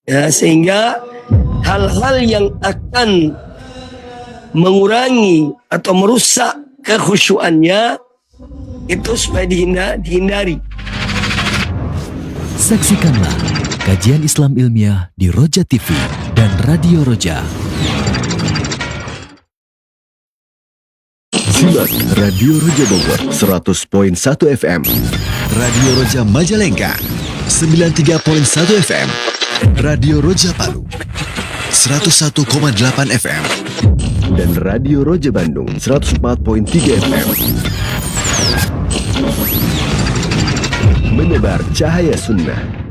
Ya, sehingga hal-hal yang akan mengurangi atau merusak kekhusyuannya itu supaya dihindari. Saksikanlah kajian Islam ilmiah di Roja TV dan Radio Roja. Simak Radio Roja Bogor 100.1 FM, Radio Roja Majalengka 93.1 FM, Radio Roja Palu 101,8 FM, dan Radio Roja Bandung 104.3 FM. Menebar cahaya sunnah.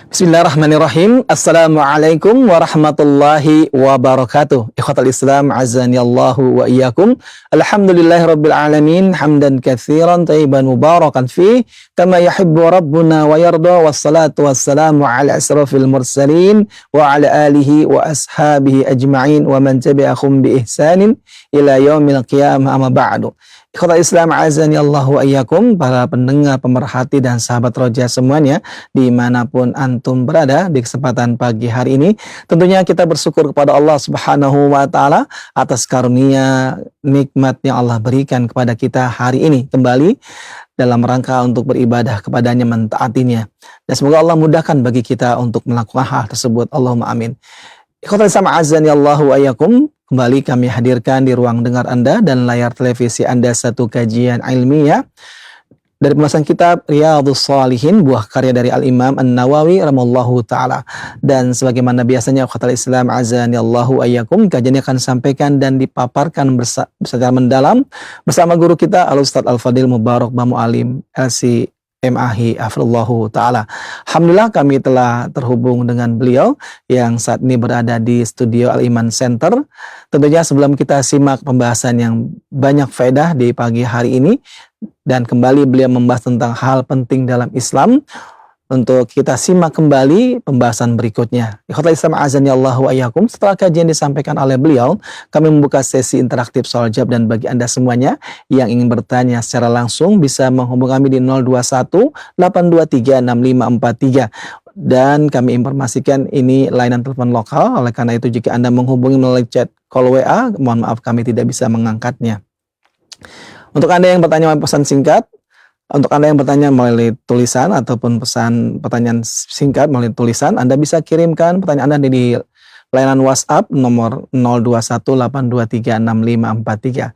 Bismillahirrahmanirrahim. Assalamualaikum warahmatullahi wabarakatuh. Ikhwatal Islam, azani Allahu wa iyyakum. Alhamdulillahirabbil alamin, hamdan katsiran thayyiban mubarakan fi kama yuhibbu rabbuna wa yarda, wassalatu wassalamu ala asrafil mursalin wa ala alihi wa ashabihi ajma'in wa man tabi'ahum bi ihsanin ila yaumil qiyamah, amma ba'du. Ikhwatal Islam, azani Allahu wa iyyakum, para pendengar, pemerhati dan sahabat Roja semuanya dimanapun antum berada di kesempatan pagi hari ini, tentunya kita bersyukur kepada Allah Subhanahu wa Ta'ala atas karunia nikmat yang Allah berikan kepada kita hari ini kembali dalam rangka untuk beribadah kepadanya, mentaatinya, dan semoga Allah mudahkan bagi kita untuk melakukan hal tersebut. Allahumma amin. Ikhwatal Islam, azani Allahu wa iyyakum, kembali kami hadirkan di ruang dengar Anda dan layar televisi Anda satu kajian ilmiah dari pembahasan kitab Riyadhus Shalihin, buah karya dari Al-Imam An-Nawawi rahimallahu ta'ala. Dan sebagaimana biasanya, ikhwatal Islam, azani Allahu wa iyyakum, kajian akan disampaikan dan dipaparkan secara mendalam bersama guru kita Al-Ustadz Al-Fadil Mubarak Bamu Alim LC MAhi Afrullahu Ta'ala. Alhamdulillah kami telah terhubung dengan beliau yang saat ini berada di studio Al-Iman Center. Tentunya sebelum kita simak pembahasan yang banyak faedah di pagi hari ini, dan kembali beliau membahas tentang hal penting dalam Islam, untuk kita simak kembali pembahasan berikutnya. Ikhwatal Islam, azani Allahu wa iyyakum, setelah kajian disampaikan oleh beliau, kami membuka sesi interaktif soal jawab, dan bagi Anda semuanya yang ingin bertanya secara langsung bisa menghubungi kami di 021 823 6543. Dan kami informasikan ini layanan telepon lokal, oleh karena itu jika Anda menghubungi melalui chat call WA, mohon maaf kami tidak bisa mengangkatnya. Untuk Anda yang bertanya melalui pesan singkat, untuk Anda yang bertanya melalui tulisan ataupun pertanyaan singkat melalui tulisan, Anda bisa kirimkan pertanyaan Anda di layanan WhatsApp nomor 0218236543.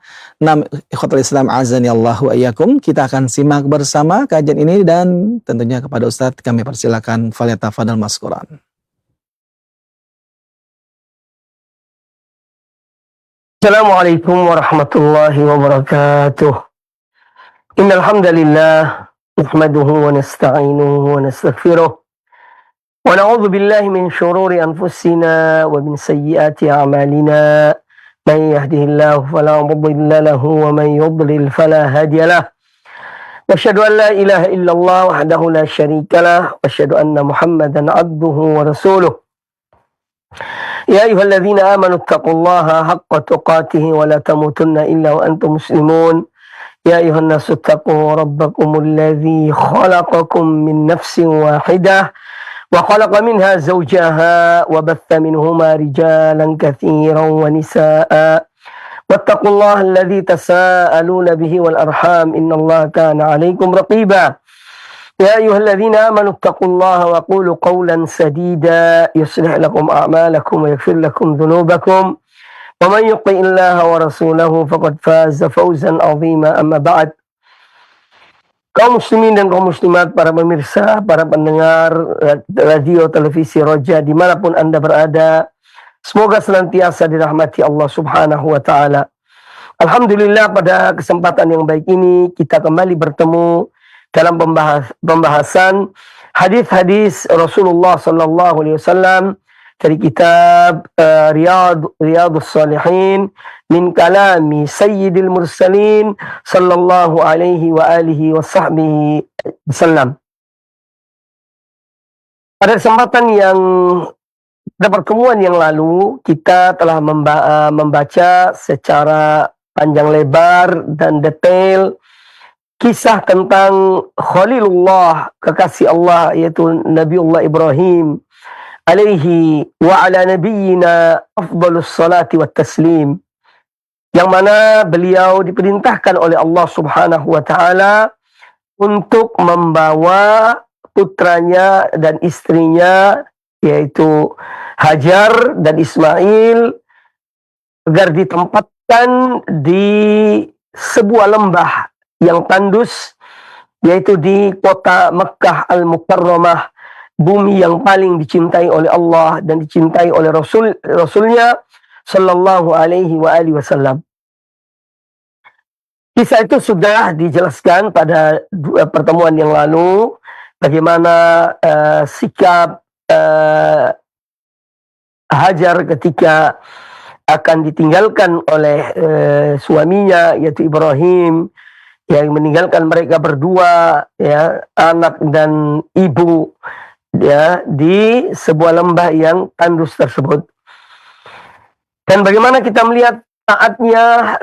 Ikhwatul Islam, azani Allahu wa iyyakum, kita akan simak bersama kajian ini, dan tentunya kepada Ustadz kami persilakan, falyatafadhal maskuran. Assalamualaikum warahmatullahi wabarakatuh. Innal hamdalillah nahmaduhu wa nasta'inuhu wa nastaghfiruh wa na'udzu billahi min shururi anfusina wa min sayyiati a'malina. Man yahdihillahu fala mudilla lahu wa man yudlil fala hadiya lahu. Wa asyhadu an la ilaha illallah wahdahu la syarika lahu wa asyhadu anna Muhammadan 'abduhu wa rasuluh. Ya ayyuhalladzina amanu taqullaha haqqa tuqatih wa la tamutunna illa wa antum muslimun. Ya ayuhan nasu taqu rabbakumul ladzi khalaqakum min nafsin wahidah wa khalaqa minha zawjaha wa batha minhuma rijalan katsiran wa nisaa. Wattaqullaha alladzi tasaaluna bihi wal arham, innallaha kana 'alaikum raqiba. Ya ayyuhalladzina amanu taqullaha wa qulu qawlan sadida yuslih lakum a'malakum wa yaghfir lakum dhunubakum. Wa man yuti'illaha wa rasulahu faqad faza fawzan 'azima, amma ba'd. Kaum muslimin dan kaum muslimat, para pemirsa, para pendengar radio televisi Roja dimanapun Anda berada, semoga senantiasa dirahmati Allah Subhanahu wa Ta'ala. Alhamdulillah, pada kesempatan yang baik ini kita kembali bertemu dalam pembahasan hadis-hadis Rasulullah sallallahu alaihi wasallam dari kitab Riyadhus Shalihin min kalami Sayyidil Mursalin sallallahu alaihi wa alihi wa sahbihi wasallam. Pada kesempatan pertemuan yang lalu kita telah membaca secara panjang lebar dan detail kisah tentang Khalilullah, kekasih Allah, yaitu Nabiullah Ibrahim alaihi wa ala nabiyyina afdalus salati wat taslim, yang mana beliau diperintahkan oleh Allah Subhanahu wa taala untuk membawa putranya dan istrinya, yaitu Hajar dan Ismail, agar ditempatkan di sebuah lembah yang tandus, yaitu di kota Mekkah Al-Mukarramah, bumi yang paling dicintai oleh Allah dan dicintai oleh Rasulnya sallallahu alaihi wa alihi wasallam. Kisah itu sudah dijelaskan pada pertemuan yang lalu, bagaimana sikap Hajar ketika akan ditinggalkan oleh suaminya, yaitu Ibrahim, yang meninggalkan mereka berdua, ya, anak dan ibu, ya, di sebuah lembah yang tandus tersebut. Dan bagaimana kita melihat taatnya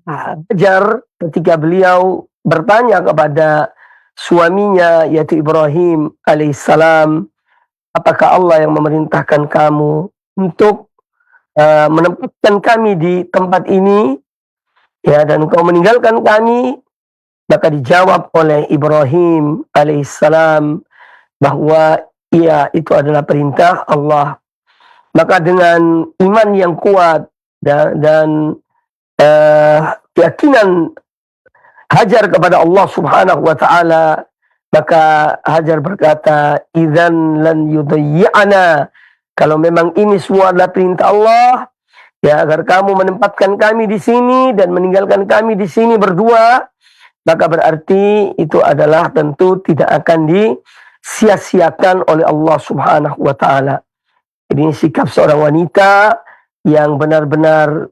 Hajar ketika beliau bertanya kepada suaminya, yaitu Ibrahim alaihissalam, apakah Allah yang memerintahkan kamu untuk menempatkan kami di tempat ini, ya, dan engkau meninggalkan kami? Maka dijawab oleh Ibrahim alaihissalam bahwa iya, itu adalah perintah Allah. Maka dengan iman yang kuat dan keyakinan Hajar kepada Allah Subhanahu wa taala, maka Hajar berkata, "Idzan lan yudayyi'ana." Kalau memang ini semua adalah perintah Allah, ya, agar kamu menempatkan kami di sini dan meninggalkan kami di sini berdua, maka berarti itu adalah tentu tidak akan disia-siakan oleh Allah Subhanahu wa taala. Ini sikap seorang wanita yang benar-benar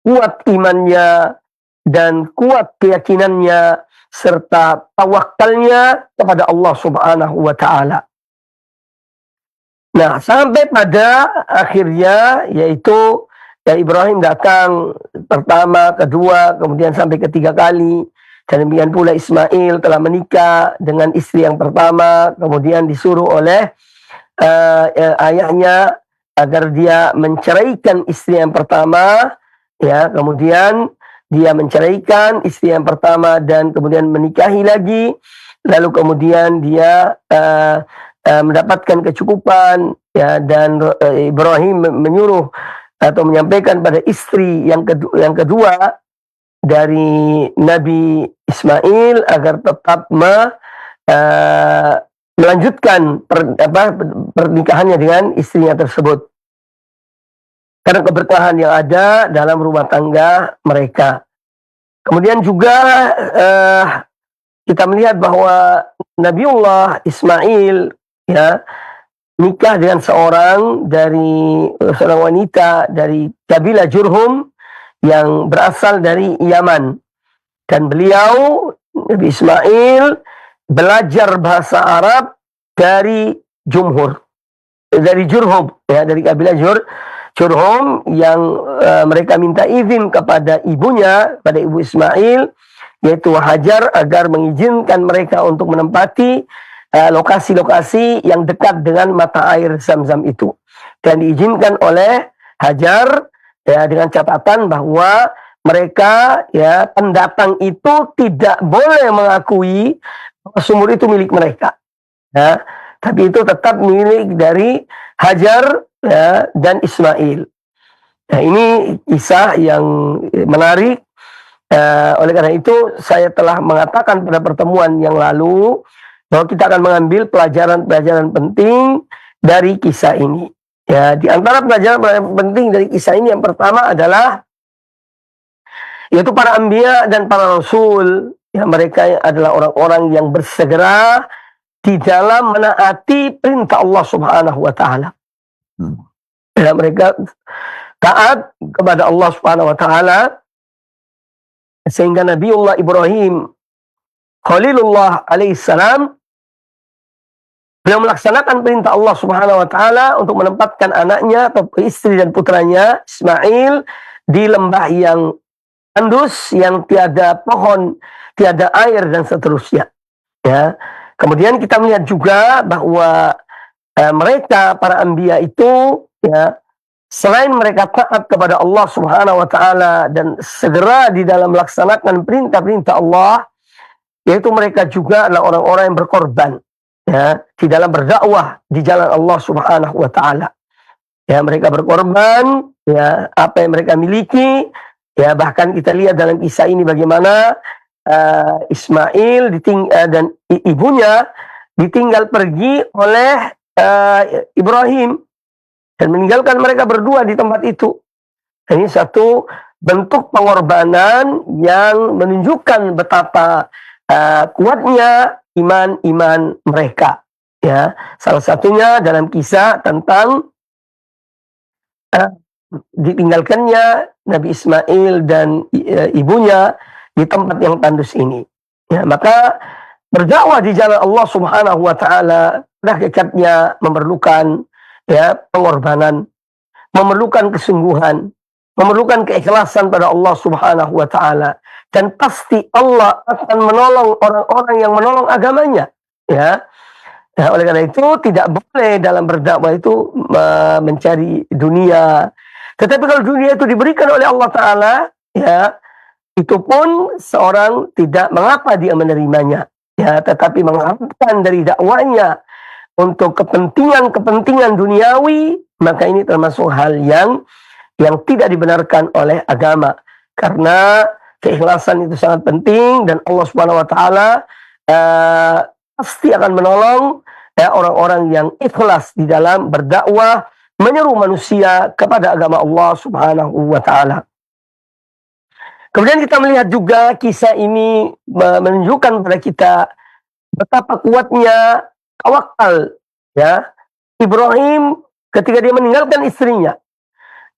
kuat imannya dan kuat keyakinannya serta tawakalnya kepada Allah Subhanahu wa taala. Nah, sampai pada akhirnya, yaitu ya, Ibrahim datang pertama, kedua, kemudian sampai ketiga kali. Dan demikian pula Ismail telah menikah dengan istri yang pertama, kemudian disuruh oleh ayahnya agar dia menceraikan istri yang pertama, ya, kemudian dia menceraikan istri yang pertama dan kemudian menikahi lagi, lalu kemudian dia mendapatkan kecukupan, ya, dan Ibrahim menyuruh atau menyampaikan pada istri yang kedua dari Nabi Ismail agar tetap melanjutkan pernikahannya dengan istrinya tersebut, karena keberkahan yang ada dalam rumah tangga mereka. Kemudian juga kita melihat bahwa Nabiullah Ismail, ya, nikah dengan seorang wanita dari kabilah Jurhum yang berasal dari Yaman, dan beliau, Nabi Ismail, belajar bahasa Arab dari Jurhum, ya, dari kabilah Jurhum, yang mereka minta izin kepada ibunya, pada ibu Ismail, yaitu Hajar, agar mengizinkan mereka untuk menempati lokasi-lokasi yang dekat dengan mata air Zam-Zam itu. Dan diizinkan oleh Hajar, ya, dengan catatan bahwa mereka, ya, pendatang itu tidak boleh mengakui bahwa sumur itu milik mereka, ya, tapi itu tetap milik dari Hajar, ya, dan Ismail. Nah, ini kisah yang menarik. Oleh karena itu saya telah mengatakan pada pertemuan yang lalu bahwa kita akan mengambil pelajaran-pelajaran penting dari kisah ini. Ya, di antara pelajaran penting dari kisah ini yang pertama adalah yaitu para anbiya dan para rasul, ya, mereka adalah orang-orang yang bersegera di dalam menaati perintah Allah Subhanahu wa taala. Ya, mereka taat kepada Allah Subhanahu wa taala, sehingga Nabiullah Ibrahim Khalilullah alaihissalam beliau melaksanakan perintah Allah Subhanahu wa taala untuk menempatkan anaknya atau istri dan putranya Ismail di lembah yang tandus yang tiada pohon, tiada air dan seterusnya. Ya. Kemudian kita melihat juga bahwa mereka para anbiya itu, ya, selain mereka taat kepada Allah Subhanahu wa taala dan segera di dalam melaksanakan perintah-perintah Allah, yaitu mereka juga adalah orang-orang yang berkorban, ya, di dalam berdakwah di jalan Allah Subhanahu wa taala. Ya, mereka berkorban, ya, apa yang mereka miliki, ya, bahkan kita lihat dalam kisah ini bagaimana Ismail dan ibunya ditinggal pergi oleh Ibrahim dan meninggalkan mereka berdua di tempat itu. Ini satu bentuk pengorbanan yang menunjukkan betapa kuatnya iman mereka. Ya, salah satunya dalam kisah tentang ditinggalkannya Nabi Ismail dan ibunya di tempat yang tandus ini. Ya, maka berdakwah di jalan Allah Subhanahu wa taala pada hakikatnya memerlukan, ya, pengorbanan, memerlukan kesungguhan, memerlukan keikhlasan pada Allah Subhanahu wa taala, dan pasti Allah akan menolong orang-orang yang menolong agamanya, ya. Nah, oleh karena itu tidak boleh dalam berdakwah itu mencari dunia. Tetapi kalau dunia itu diberikan oleh Allah taala, ya, itu pun seorang tidak mengapa dia menerimanya, ya, tetapi mengharapkan dari dakwanya untuk kepentingan duniawi, maka ini termasuk hal yang tidak dibenarkan oleh agama, karena keikhlasan itu sangat penting dan Allah Subhanahu wa taala pasti akan menolong, ya, orang-orang yang ikhlas di dalam berdakwah menyeru manusia kepada agama Allah Subhanahu wa taala. Kemudian kita melihat juga kisah ini menunjukkan kepada kita betapa kuatnya tawakal, ya, Ibrahim ketika dia meninggalkan istrinya,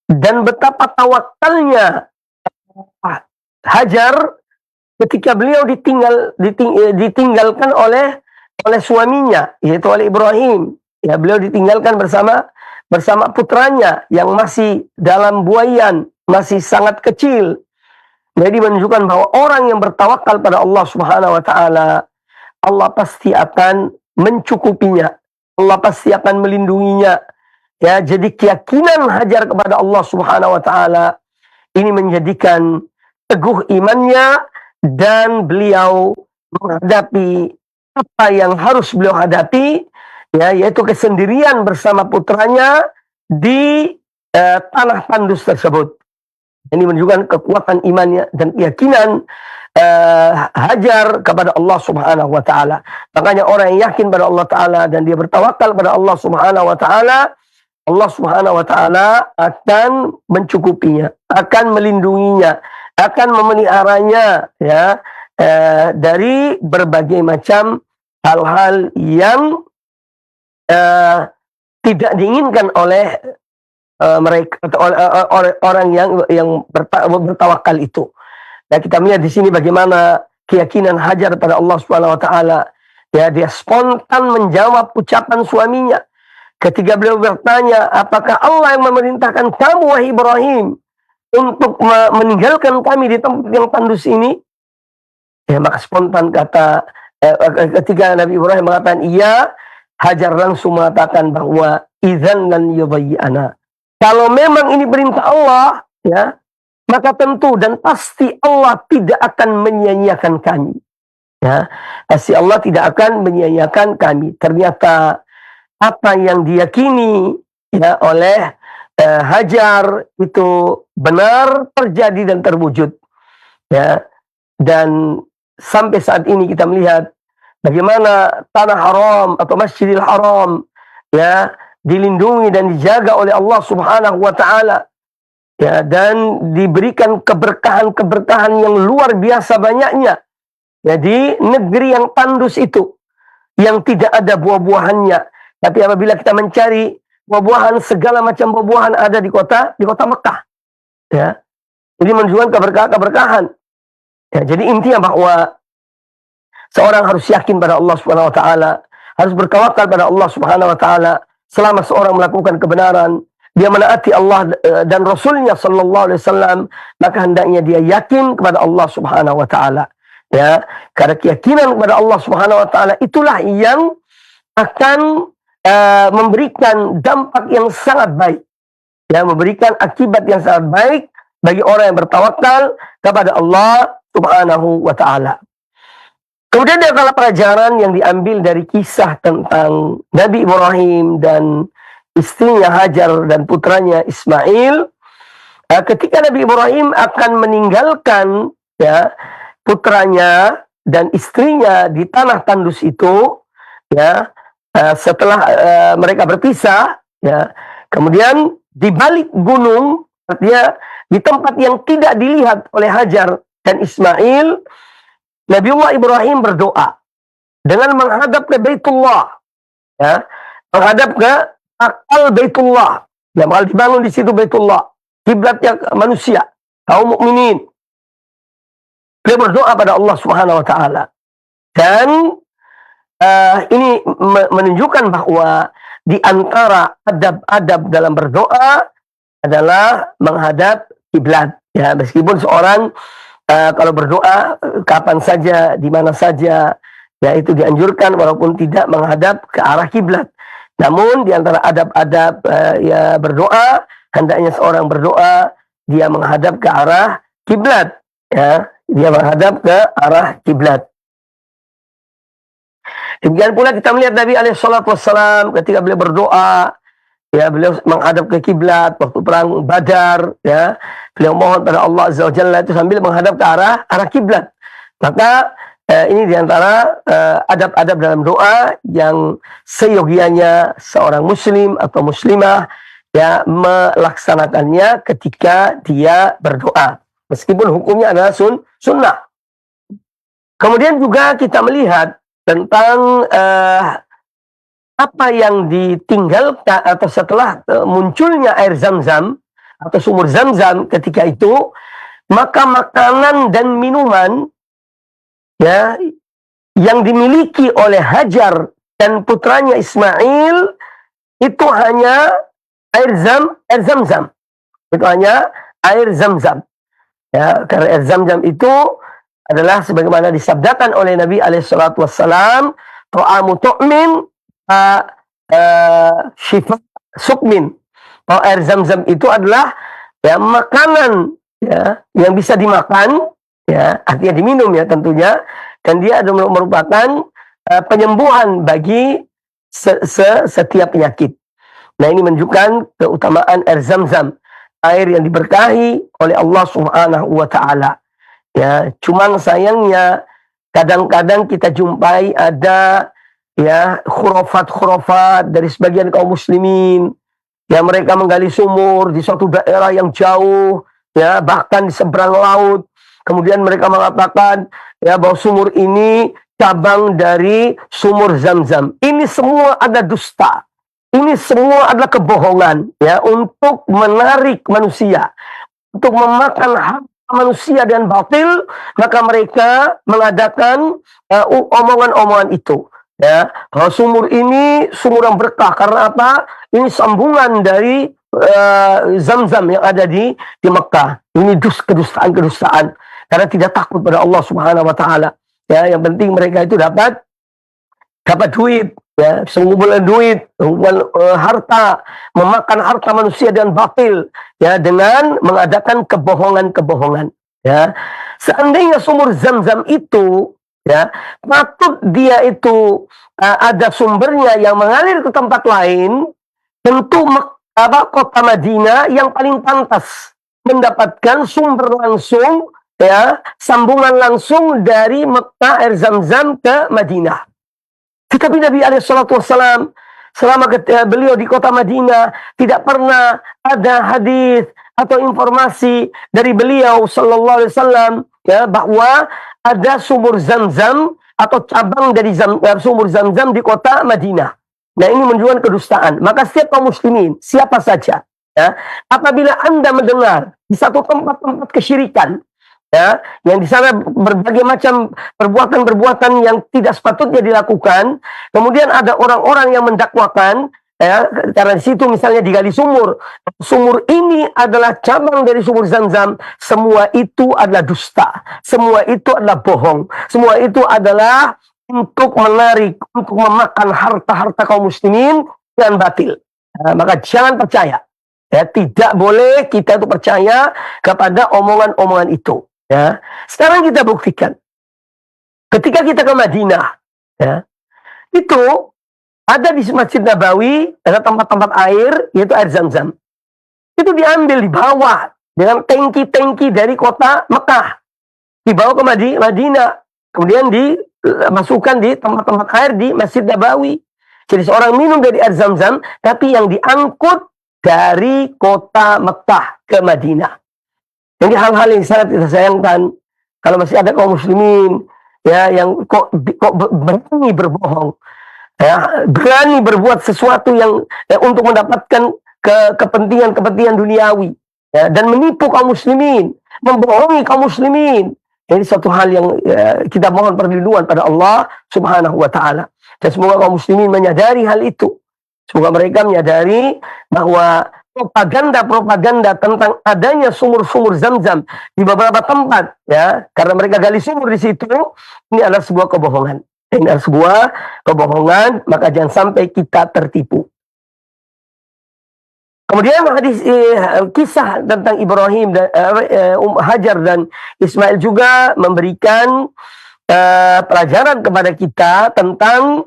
dan betapa tawakalnya Hajar ketika beliau ditinggalkan oleh suaminya, yaitu oleh Ibrahim. Ya, beliau ditinggalkan bersama putranya yang masih dalam buayan, masih sangat kecil. Jadi menunjukkan bahwa orang yang bertawakal pada Allah Subhanahu wa taala, Allah pasti akan mencukupinya. Allah pasti akan melindunginya. Ya, jadi keyakinan Hajar kepada Allah Subhanahu wa taala ini menjadikan teguh imannya, dan beliau menghadapi apa yang harus beliau hadapi, ya, yaitu kesendirian bersama putranya di tanah tandus tersebut. Ini menunjukkan kekuatan imannya dan keyakinan Hajar kepada Allah Subhanahu wa taala. Makanya orang yang yakin pada Allah taala dan dia bertawakal pada Allah Subhanahu wa taala, Allah Subhanahu wa taala akan mencukupinya, akan melindunginya, akan memeliharanya, ya, dari berbagai macam hal-hal yang tidak diinginkan oleh mereka atau orang yang bertawakal itu. Nah, kita melihat di sini bagaimana keyakinan Hajar pada Allah Subhanahu wa taala. Ya, dia spontan menjawab ucapan suaminya ketika beliau bertanya, "Apakah Allah yang memerintahkan kamu, wahai Ibrahim, untuk meninggalkan kami di tempat yang tandus ini?" Ya, maka spontan ketika Nabi Ibrahim mengatakan iya, Hajar langsung mengatakan bahwa idzan lan yudayyi'ana. Kalau memang ini perintah Allah, ya, maka tentu dan pasti Allah tidak akan menyia-nyiakan kami. Ya, pasti Allah tidak akan menyia-nyiakan kami. Ternyata apa yang diyakini, ya, oleh Hajar itu benar terjadi dan terwujud. Ya, dan sampai saat ini kita melihat bagaimana tanah haram atau Masjidil Haram, ya, dilindungi dan dijaga oleh Allah Subhanahu wa taala, ya, dan diberikan keberkahan-keberkahan yang luar biasa banyaknya. Jadi negeri yang tandus itu, yang tidak ada buah-buahannya, tapi apabila kita mencari buah-buahan, segala macam buah-buahan ada di kota Mekah, ya. Ini menunjukkan keberkahan. Ya, jadi intinya bahwa seorang harus yakin pada Allah Subhanahu wa taala, harus bertawakal pada Allah Subhanahu wa taala selama seorang melakukan kebenaran, dia menaati Allah dan Rasulnya sallallahu alaihi wasallam, maka hendaknya dia yakin kepada Allah Subhanahu wa taala. Ya, karena keyakinan kepada Allah Subhanahu wa taala itulah yang akan memberikan dampak yang sangat baik. Ya, memberikan akibat yang sangat baik bagi orang yang bertawakal kepada Allah Subhanahu wa taala. Kemudian ada pelajaran yang diambil dari kisah tentang Nabi Ibrahim dan istrinya Hajar dan putranya Ismail. Ketika Nabi Ibrahim akan meninggalkan ya putranya dan istrinya di tanah tandus itu, ya setelah mereka berpisah, ya kemudian di balik gunung, artinya di tempat yang tidak dilihat oleh Hajar dan Ismail, Nabiullah Ibrahim berdoa dengan menghadap ke Baitullah, ya menghadap ke akal Baitullah, yang bakal dibangun di situ Baitullah, kiblatnya manusia, kaum mukminin. Dia berdoa pada Allah Subhanahu wa taala. Dan ini menunjukkan bahwa di antara adab-adab dalam berdoa adalah menghadap kiblat. Ya, meskipun seorang kalau berdoa kapan saja, di mana saja, ya itu dianjurkan walaupun tidak menghadap ke arah kiblat. Namun di antara adab-adab ya berdoa, hendaknya seorang berdoa dia menghadap ke arah kiblat, ya, dia menghadap ke arah kiblat. Demikian pula kita melihat Nabi SAW ketika beliau berdoa, ya beliau menghadap ke kiblat waktu perang Badar, ya beliau mohon pada Allah Azza wa Jalla itu sambil menghadap ke arah kiblat. Maka ini diantara adab-adab dalam doa yang seyogianya seorang muslim atau muslimah ya melaksanakannya ketika dia berdoa, meskipun hukumnya adalah sunnah. Kemudian juga kita melihat tentang apa yang ditinggalkan atau setelah munculnya air Zam-Zam atau sumur Zam-Zam ketika itu, maka makanan dan minuman ya yang dimiliki oleh Hajar dan putranya Ismail itu hanya air Zam-Zam. Itu hanya air Zam-Zam. Ya, karena air Zam-Zam itu adalah sebagaimana disabdakan oleh Nabi alaihissalatu wassalam, ta'amu tu'min syifa sukmin. Bahwa air Zam-Zam itu adalah ya makanan ya yang bisa dimakan, ya artinya diminum ya tentunya, dan dia adalah merupakan penyembuhan bagi setiap penyakit. Nah, ini menunjukkan keutamaan air Zam-Zam, air yang diberkahi oleh Allah Subhanahu wa taala. Ya, cuman sayangnya kadang-kadang kita jumpai ada ya khurafat-khurafat dari sebagian kaum muslimin, ya mereka menggali sumur di suatu daerah yang jauh, ya bahkan di seberang laut. Kemudian mereka mengatakan ya bahwa sumur ini cabang dari sumur Zam-Zam. Ini semua ada dusta. Ini semua adalah kebohongan ya untuk menarik manusia, untuk memakan hak manusia dan batil, maka mereka mengadakan omongan-omongan itu. Ya, bahwa sumur ini sumur yang berkah karena apa? Ini sambungan dari Zam-Zam yang ada di Mekah. Ini kedustaan karena tidak takut pada Allah Subhanahu wa taala. Ya, yang penting mereka itu dapat duit, ya, mengumpulkan duit, harta, memakan harta manusia dan batil, ya, dengan mengadakan kebohongan-kebohongan, ya. Seandainya sumur Zam-Zam itu, ya, patut dia itu ada sumbernya yang mengalir ke tempat lain, tentu kota Madinah yang paling pantas mendapatkan sumber langsung, ya, sambungan langsung dari Mekah air Zam-Zam ke Madinah. Tetapi Nabi SAW selama beliau di kota Madinah tidak pernah ada hadis atau informasi dari beliau sallallahu alaihi wasallam ya bahwa ada sumur Zam-Zam atau cabang dari sumur Zam-Zam di kota Madinah. Nah, ini menunjukkan kedustaan. Maka setiap kaum muslimin, siapa saja, ya, apabila Anda mendengar di satu tempat-tempat kesyirikan, ya, yang di sana berbagai macam perbuatan-perbuatan yang tidak sepatutnya dilakukan, kemudian ada orang-orang yang mendakwakan, Ya, karena di situ misalnya digali sumur. Sumur ini adalah cabang dari sumur Zam-Zam. Semua itu adalah dusta. Semua itu adalah bohong. Semua itu adalah untuk menarik, untuk memakan harta-harta kaum muslimin dengan batil. Maka jangan percaya. Ya, tidak boleh kita itu percaya kepada omongan-omongan itu. Ya. Sekarang kita buktikan. Ketika kita ke Madinah, ya, itu ada di Masjid Nabawi, ada tempat-tempat air, yaitu air Zam-Zam. Itu diambil, dibawa dengan tangki-tangki dari kota Mekah. Dibawa ke Madinah. Kemudian dimasukkan di tempat-tempat air di Masjid Nabawi. Jadi seorang minum dari air Zam-Zam, tapi yang diangkut dari kota Mekah ke Madinah. Jadi hal-hal yang sangat kita sayangkan. Kalau masih ada kaum muslimin, ya, yang kok berani berbohong. Ya, berani berbuat sesuatu yang untuk mendapatkan kepentingan duniawi, ya, dan menipu kaum muslimin, membohongi kaum muslimin. Ini suatu hal yang kita mohon perlindungan pada Allah Subhanahu wa taala. Dan semoga kaum muslimin menyadari hal itu. Semoga mereka menyadari bahwa propaganda tentang adanya sumur-sumur Zam-Zam di beberapa tempat, ya, karena mereka gali sumur di situ, ini adalah sebuah kebohongan. Ini adalah sebuah kebohongan, maka jangan sampai kita tertipu. Kemudian hadis kisah tentang Ibrahim dan Hajar dan Ismail juga memberikan pelajaran kepada kita tentang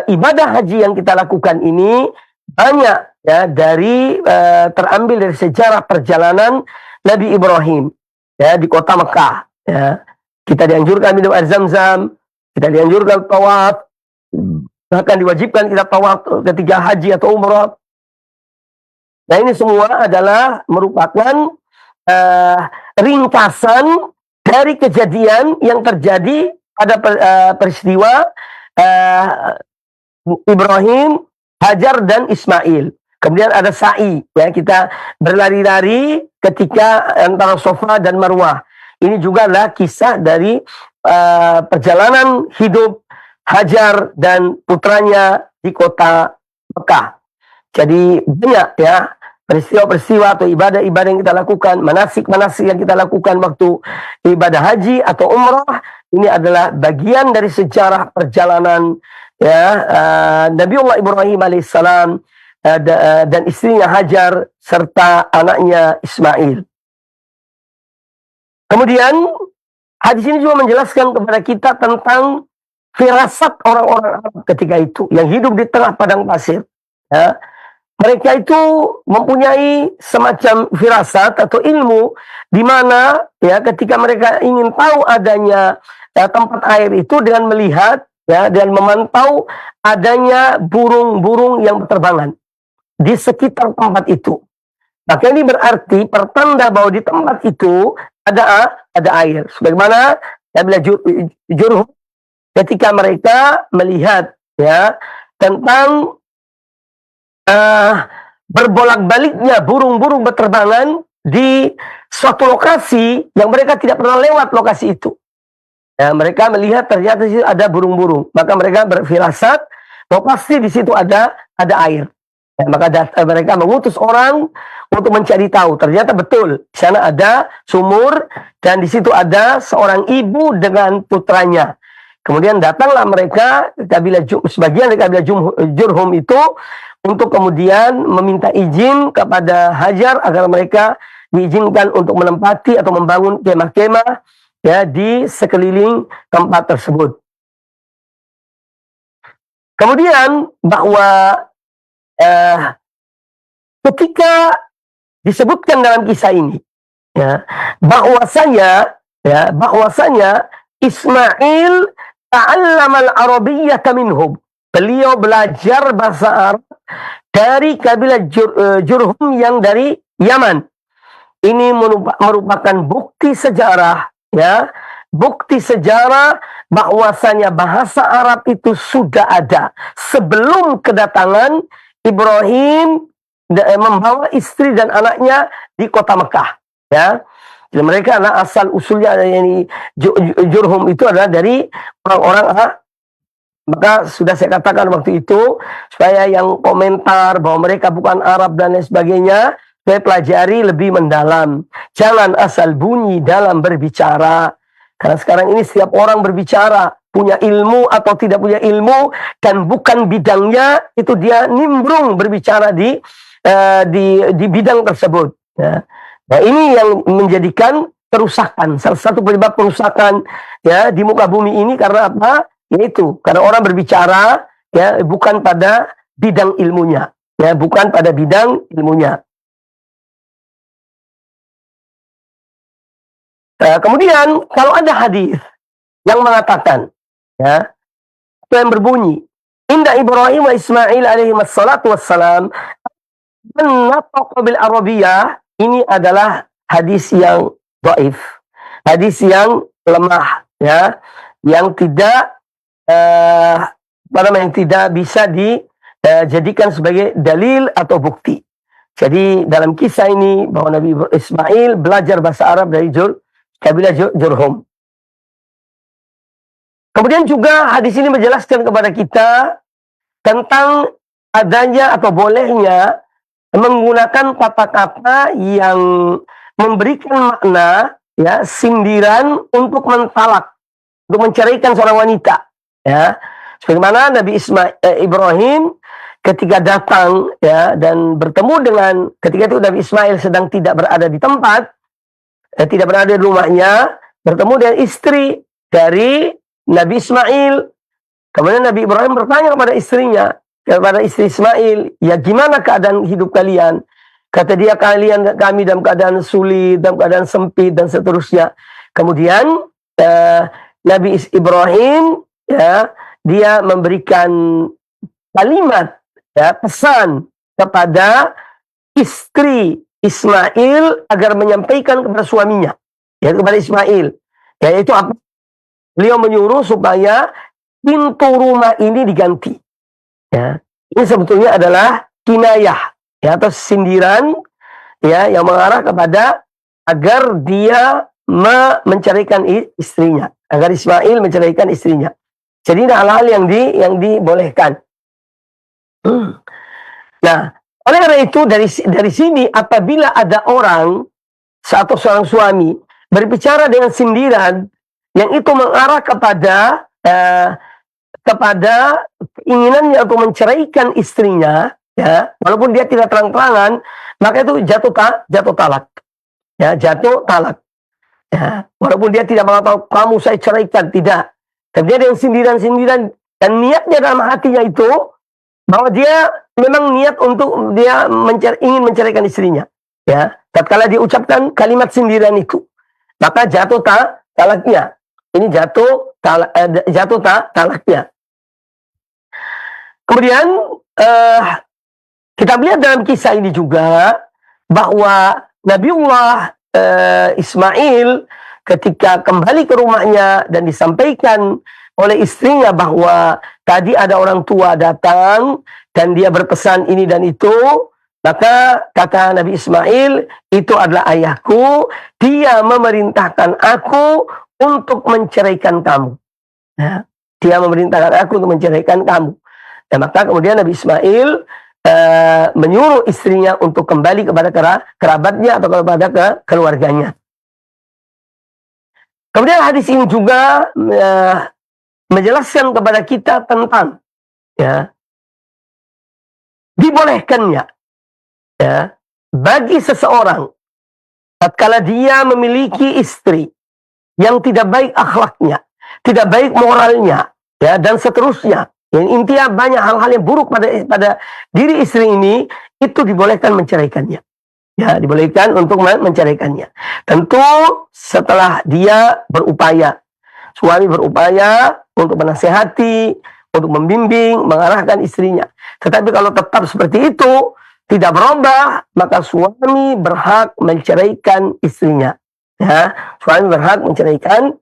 ibadah haji yang kita lakukan ini banyak, ya, dari terambil dari sejarah perjalanan Nabi Ibrahim, ya, di kota Mekah. Ya. Kita dianjurkan minum air Zam-Zam. Kita dianjurkan tawaf, bahkan diwajibkan kita tawaf ketika haji atau umrah. Nah, ini semua adalah merupakan ringkasan dari kejadian yang terjadi pada peristiwa Ibrahim, Hajar dan Ismail. Kemudian ada sa'i, ya, kita berlari-lari ketika antara Safa dan Marwah. Ini juga adalah kisah dari perjalanan hidup Hajar dan putranya di kota Mekah. Jadi banyak, ya, peristiwa-peristiwa atau ibadah-ibadah yang kita lakukan, manasik-manasik yang kita lakukan waktu ibadah haji atau umrah. Ini adalah bagian dari sejarah perjalanan, ya, Nabiullah Ibrahim alaihissalam dan istrinya Hajar serta anaknya Ismail. Kemudian hadis ini juga menjelaskan kepada kita tentang firasat orang-orang Arab ketika itu yang hidup di tengah padang pasir. Ya. Mereka itu mempunyai semacam firasat atau ilmu di mana, ya, ketika mereka ingin tahu adanya tempat air itu dengan melihat, ya, dan memantau adanya burung-burung yang berterbangan di sekitar tempat itu. Maka ini berarti pertanda bahwa di tempat itu ada air. Sebagaimana bila Jurhum ketika mereka melihat, ya, tentang berbolak-baliknya burung-burung berterbangan di suatu lokasi yang mereka tidak pernah lewat lokasi itu. Ya, mereka melihat ternyata di situ ada burung-burung, maka mereka berfirasat bahwa pasti di situ ada air. Ya, maka mereka mengutus orang untuk mencari tahu. Ternyata betul di sana ada sumur dan di situ ada seorang ibu dengan putranya. Kemudian datanglah mereka sebagian dari kabilah Jurhum itu untuk kemudian meminta izin kepada Hajar agar mereka diizinkan untuk menempati atau membangun kemah-kemah, ya, di sekeliling tempat tersebut. Kemudian bahwa ketika disebutkan dalam kisah ini, ya, bahwasanya Ismail ta'allama al-arabiyyata minhum. Beliau belajar bahasa Arab dari kabilah Jurhum yang dari Yaman. Ini merupakan bukti sejarah, ya, bukti sejarah bahwasanya bahasa Arab itu sudah ada sebelum kedatangan Ibrahim membawa istri dan anaknya di kota Mekah, ya. Jadi mereka adalah asal usulnya, yani Jurhum itu adalah dari orang-orang Maka sudah saya katakan waktu itu, supaya yang komentar bahwa mereka bukan Arab dan lain sebagainya, saya pelajari lebih mendalam. Jangan asal bunyi dalam berbicara. Karena sekarang ini setiap orang berbicara, punya ilmu atau tidak punya ilmu, dan bukan bidangnya, itu dia nimbrung berbicara di bidang tersebut. Ya. Nah, ini yang menjadikan kerusakan. Salah satu penyebab kerusakan ya di muka bumi ini karena apa? Yaitu karena orang berbicara ya bukan pada bidang ilmunya, ya bukan pada bidang ilmunya. Kemudian kalau ada hadis yang mengatakan ya yang berbunyi Inda Ibrahim wa Ismail alaihi wassalatu wassalam nataqa bil Arabiyah, ini adalah hadis yang dhaif, hadis yang lemah ya, yang tidak yang tidak bisa dijadikan sebagai dalil atau bukti. Jadi dalam kisah ini bahwa Nabi Ismail belajar bahasa Arab dari kabilah Jurhum. Kemudian juga hadis ini menjelaskan kepada kita tentang adanya atau bolehnya menggunakan kata-kata yang memberikan makna ya sindiran untuk mentalak, untuk menceraikan seorang wanita. Ya, sebagaimana Nabi Ibrahim ketika datang ya dan bertemu dengan ketika itu Nabi Ismail sedang tidak berada di tempat, tidak berada di rumahnya, bertemu dengan istri dari Nabi Ismail. Kemudian Nabi Ibrahim bertanya kepada istrinya, kepada istri Ismail, ya gimana keadaan hidup kalian? Kata dia, kami dalam keadaan sulit, dalam keadaan sempit dan seterusnya. Kemudian Nabi Ibrahim ya dia memberikan kalimat ya pesan kepada istri Ismail agar menyampaikan kepada suaminya ya kepada Ismail, yaitu apa? Beliau menyuruh supaya pintu rumah ini diganti ya. Ini sebetulnya adalah kinayah ya atau sindiran ya yang mengarah kepada agar dia menceraikan istrinya, agar Ismail menceraikan istrinya. Jadi ini hal-hal yang dibolehkan. Nah, oleh karena itu dari sini apabila ada orang atau seorang suami berbicara dengan sindiran yang itu mengarah kepada keinginannya untuk menceraikan istrinya, ya, walaupun dia tidak terang-terangan, maka itu jatuh talak, ya, jatuh talak. Ya, walaupun dia tidak mengatakan kamu saya ceraikan, tidak. Dan dia dengan sindiran-sindiran dan niatnya dalam hatinya itu bahwa dia memang niat untuk dia ingin menceraikan istrinya. Ya, tatkala dia ucapkan kalimat sindiran itu, maka jatuh talaknya. Ini jatuh talaknya. Kemudian kita melihat dalam kisah ini juga bahwa Nabiullah Ismail ketika kembali ke rumahnya dan disampaikan oleh istrinya bahwa tadi ada orang tua datang dan dia berpesan ini dan itu, maka kata Nabi Ismail, itu adalah ayahku, dia memerintahkan aku untuk menceraikan kamu. Ya, dia memerintahkan aku untuk menceraikan kamu. Dan maka kemudian Nabi Ismail menyuruh istrinya untuk kembali kepada kerabatnya atau kepada keluarganya. Kemudian hadis ini juga menjelaskan kepada kita tentang ya dibolehkannya ya bagi seseorang tatkala dia memiliki istri yang tidak baik akhlaknya, tidak baik moralnya, ya dan seterusnya. Yang intinya banyak hal-hal yang buruk pada diri istri ini, itu dibolehkan menceraikannya. Ya, dibolehkan untuk menceraikannya. Tentu setelah dia berupaya, suami berupaya untuk menasehati, untuk membimbing, mengarahkan istrinya. Tetapi kalau tetap seperti itu, tidak berubah, maka suami berhak menceraikan istrinya. Ya, suami berhak menceraikan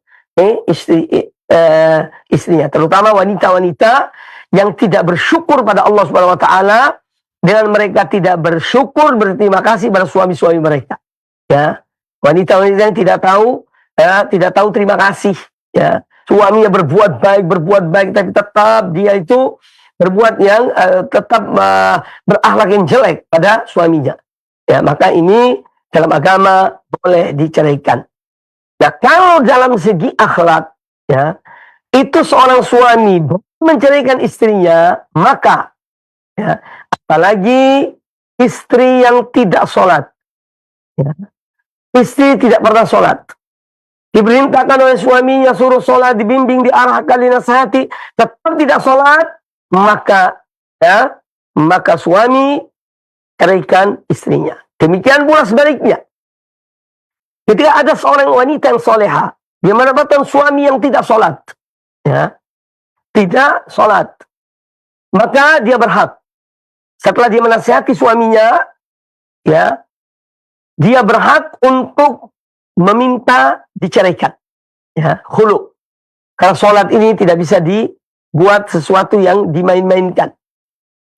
istrinya, terutama wanita-wanita yang tidak bersyukur pada Allah Subhanahu wa taala. Dengan mereka tidak bersyukur, berterima kasih pada suami-suami mereka. Ya, wanita-wanita yang tidak tahu terima kasih. Ya, suaminya berbuat baik, tapi tetap dia itu berbuat yang tetap berakhlak yang jelek pada suaminya. Ya, maka ini dalam agama boleh diceraikan. Nah, kalau dalam segi akhlak, ya, itu seorang suami menceraikan istrinya, maka ya, apalagi istri yang tidak sholat, ya, istri tidak pernah sholat, diperintahkan oleh suaminya suruh sholat, dibimbing, diarahkan, dinasihati, tetap tidak sholat, maka ya, maka suami ceraikan istrinya. Demikian pula sebaliknya. Ketika ada seorang wanita yang soleha, dia mendapatkan suami yang tidak sholat, ya, tidak sholat, maka dia berhak. Setelah dia menasihati suaminya, ya, dia berhak untuk meminta diceraikan, ya, khulu. Karena sholat ini tidak bisa dibuat sesuatu yang dimain-mainkan.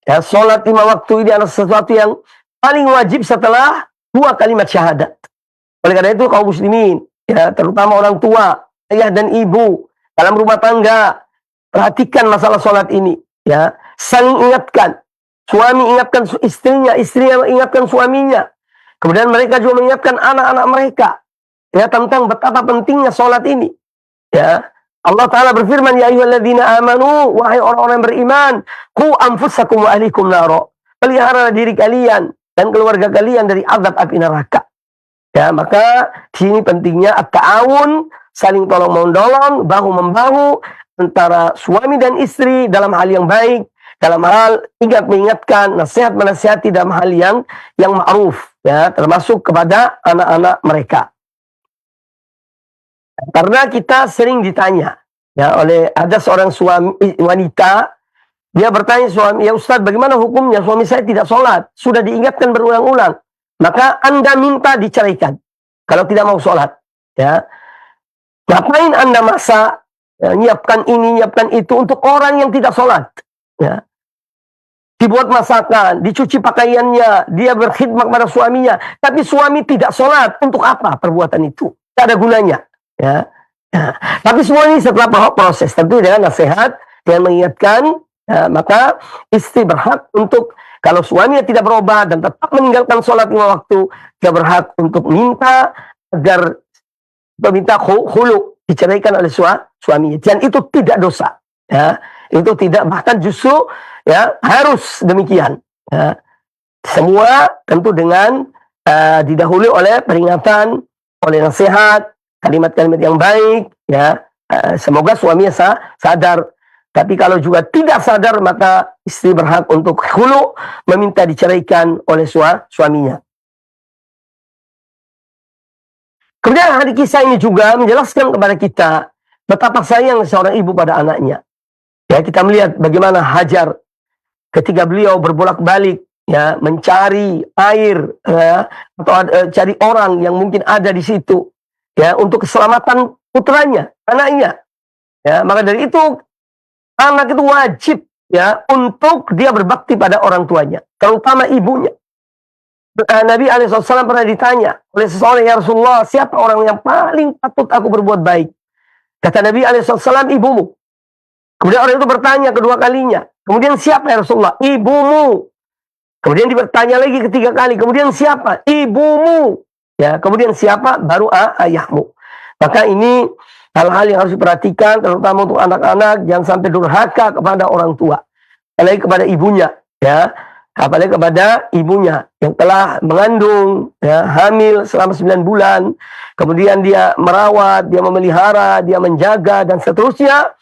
Ya, sholat 5 waktu ini adalah sesuatu yang paling wajib setelah 2 kalimat syahadat. Oleh karena itu kaum muslimin, ya, terutama orang tua, ayah dan ibu dalam rumah tangga, perhatikan masalah sholat ini, ya, saling ingatkan. Suami ingatkan istrinya, istrinya ingatkan suaminya. Kemudian mereka juga mengingatkan anak-anak mereka, ya, tentang betapa pentingnya sholat ini. Ya, Allah Ta'ala berfirman, ya ayyuhalladzina amanu, wahai orang-orang yang beriman, qu anfusakum wa ahlikum naro. Pelihara diri kalian dan keluarga kalian dari azab api neraka. Ya, maka di sini pentingnya at-ta'awun, saling tolong-menolong, bahu-membahu antara suami dan istri dalam hal yang baik, dalam hal ingat mengingatkan, nasihat menasihati dalam hal yang ma'ruf, ya, termasuk kepada anak-anak mereka. Karena kita sering ditanya, ya, oleh ada seorang suami wanita, dia bertanya suami, ya Ustaz, bagaimana hukumnya suami saya tidak sholat, sudah diingatkan berulang-ulang, maka Anda minta diceraikan kalau tidak mau sholat, ya. Ngapain Anda masak, ya, nyiapkan ini, nyiapkan itu untuk orang yang tidak sholat, ya. Dibuat masakan, dicuci pakaiannya, dia berkhidmat pada suaminya, tapi suami tidak sholat, untuk apa perbuatan itu? Tidak ada gunanya, ya. Ya. Tapi semua ini setelah proses, tentu dengan nasihat, dengan mengingatkan, ya, maka istri berhak untuk, kalau suaminya tidak berubah dan tetap meninggalkan sholat 5 waktu, dia berhak untuk minta agar meminta khulu, diceraikan oleh suaminya. Dan itu tidak dosa, ya. Itu tidak, bahkan justru, ya, harus demikian, ya. Semua tentu dengan didahului oleh peringatan, oleh nasihat, kalimat-kalimat yang baik, ya. Semoga suaminya sadar. Tapi kalau juga tidak sadar, maka istri berhak untuk khulu, meminta diceraikan oleh suaminya. Kemudian hadis kisah ini juga menjelaskan kepada kita betapa sayang seorang ibu pada anaknya. Ya, kita melihat bagaimana Hajar ketika beliau berbolak-balik, ya, mencari air, ya, atau cari orang yang mungkin ada di situ, ya, untuk keselamatan putranya, anaknya. Ya, maka dari itu anak itu wajib, ya, untuk dia berbakti pada orang tuanya, terutama ibunya. Nabi SAW pernah ditanya oleh seseorang, ya Rasulullah, siapa orang yang paling patut aku berbuat baik? Kata Nabi SAW, ibumu. Kemudian orang itu bertanya kedua kalinya, kemudian siapa ya Rasulullah? Ibumu. Kemudian bertanya lagi ketiga kali, kemudian siapa? Ibumu. Ya, kemudian siapa? Baru ayahmu. Maka ini hal-hal yang harus diperhatikan, terutama untuk anak-anak, jangan sampai durhaka kepada orang tua, apalagi kepada ibunya, ya, apalagi kepada ibunya yang telah mengandung, ya, hamil selama 9 bulan, kemudian dia merawat, dia memelihara, dia menjaga dan seterusnya,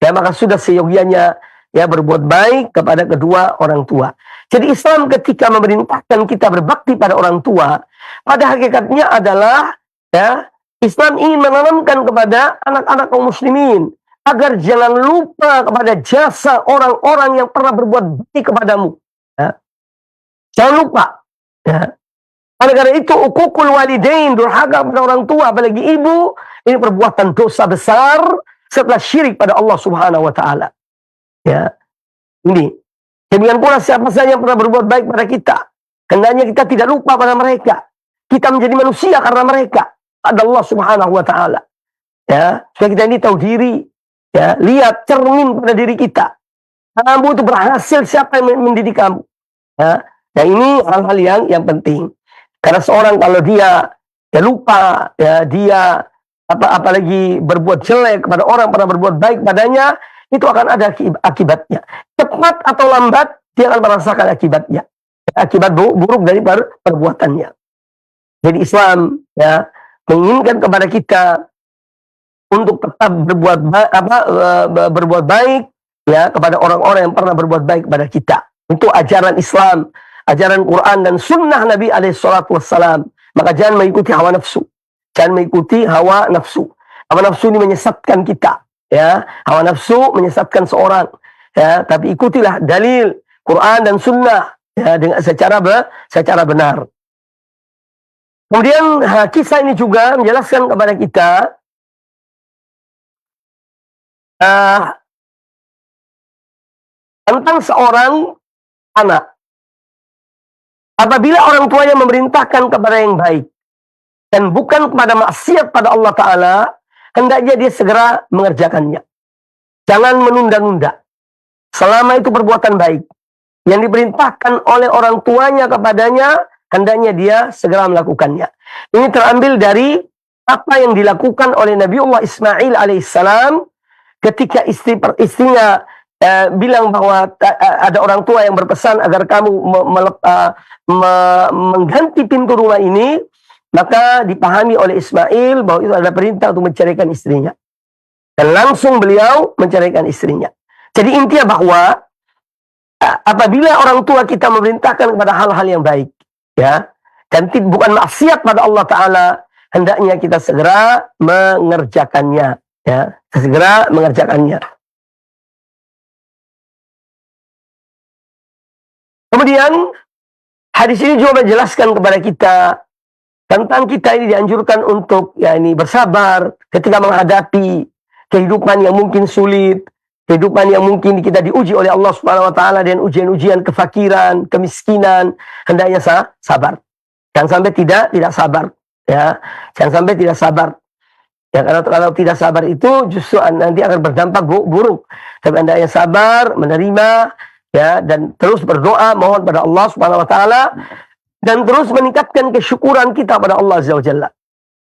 ya, maka sudah seyogianya, ya, berbuat baik kepada kedua orang tua. Jadi Islam ketika memerintahkan kita berbakti pada orang tua, pada hakikatnya adalah, ya, Islam ingin menanamkan kepada anak-anak kaum muslimin agar jangan lupa kepada jasa orang-orang yang pernah berbuat baik kepadamu. Ya. Jangan lupa. Ya. Oleh karena itu, uququl walidain, durhaka kepada orang tua, apalagi ibu, ini perbuatan dosa besar setelah syirik pada Allah Subhanahu wa Ta'ala. Ya. Ini. Demikian pula siapa saja yang pernah berbuat baik pada kita, hendaknya kita tidak lupa pada mereka. Kita menjadi manusia karena mereka. Ada Allah Subhanahu wa Ta'ala, ya, supaya kita ini tahu diri, Ya, lihat cermin pada diri kita. Kamu itu berhasil, siapa yang mendidik kamu? Ya, nah ini hal-hal yang penting. Karena seorang kalau dia lupa, ya dia apalagi berbuat jelek kepada orang, pernah berbuat baik padanya, itu akan ada akibatnya. Cepat atau lambat dia akan merasakan akibatnya. Akibat buruk dari perbuatannya. Jadi Islam ya menginginkan kepada kita untuk tetap berbuat baik ya kepada orang-orang yang pernah berbuat baik kepada kita. Itu ajaran Islam, ajaran Quran dan sunnah Nabi SAW. Maka jangan mengikuti hawa nafsu. Jangan mengikuti hawa nafsu. Hawa nafsu ini menyesatkan kita. Ya, hawa nafsu menyesatkan seorang. Ya, tapi ikutilah dalil Quran dan sunnah ya dengan secara benar. Kemudian kisah ini juga menjelaskan kepada kita tentang seorang anak. Apabila orang tuanya memerintahkan kepada yang baik dan bukan kepada maksiat pada Allah Ta'ala, hendaknya dia segera mengerjakannya. Jangan menunda-nunda. Selama itu perbuatan baik yang diperintahkan oleh orang tuanya kepadanya, hendaknya dia segera melakukannya. Ini terambil dari apa yang dilakukan oleh Nabiullah Ismail alaihissalam ketika istrinya bilang bahwa ada orang tua yang berpesan agar kamu mengganti pintu rumah ini, maka dipahami oleh Ismail bahwa itu adalah perintah untuk menceraikan istrinya. Dan langsung beliau menceraikan istrinya. Jadi intinya bahwa apabila orang tua kita memerintahkan kepada hal-hal yang baik, ya, dan bukan maksiat pada Allah Ta'ala, hendaknya kita segera mengerjakannya. Ya, segera mengerjakannya. Kemudian hadis ini juga menjelaskan kepada kita tentang kita ini dianjurkan untuk bersabar ketika menghadapi kehidupan yang mungkin sulit, kehidupan yang mungkin kita diuji oleh Allah Subhanahu wa taala dengan ujian-ujian kefakiran, kemiskinan, hendaknya sabar. Jangan sampai tidak sabar, ya. Jangan sampai tidak sabar. Ya, kalau tidak sabar itu justru nanti akan berdampak buruk. Tapi hendaknya sabar, menerima, ya, dan terus berdoa mohon pada Allah Subhanahu wa taala dan terus meningkatkan kesyukuran kita pada Allah Azza wa Jalla.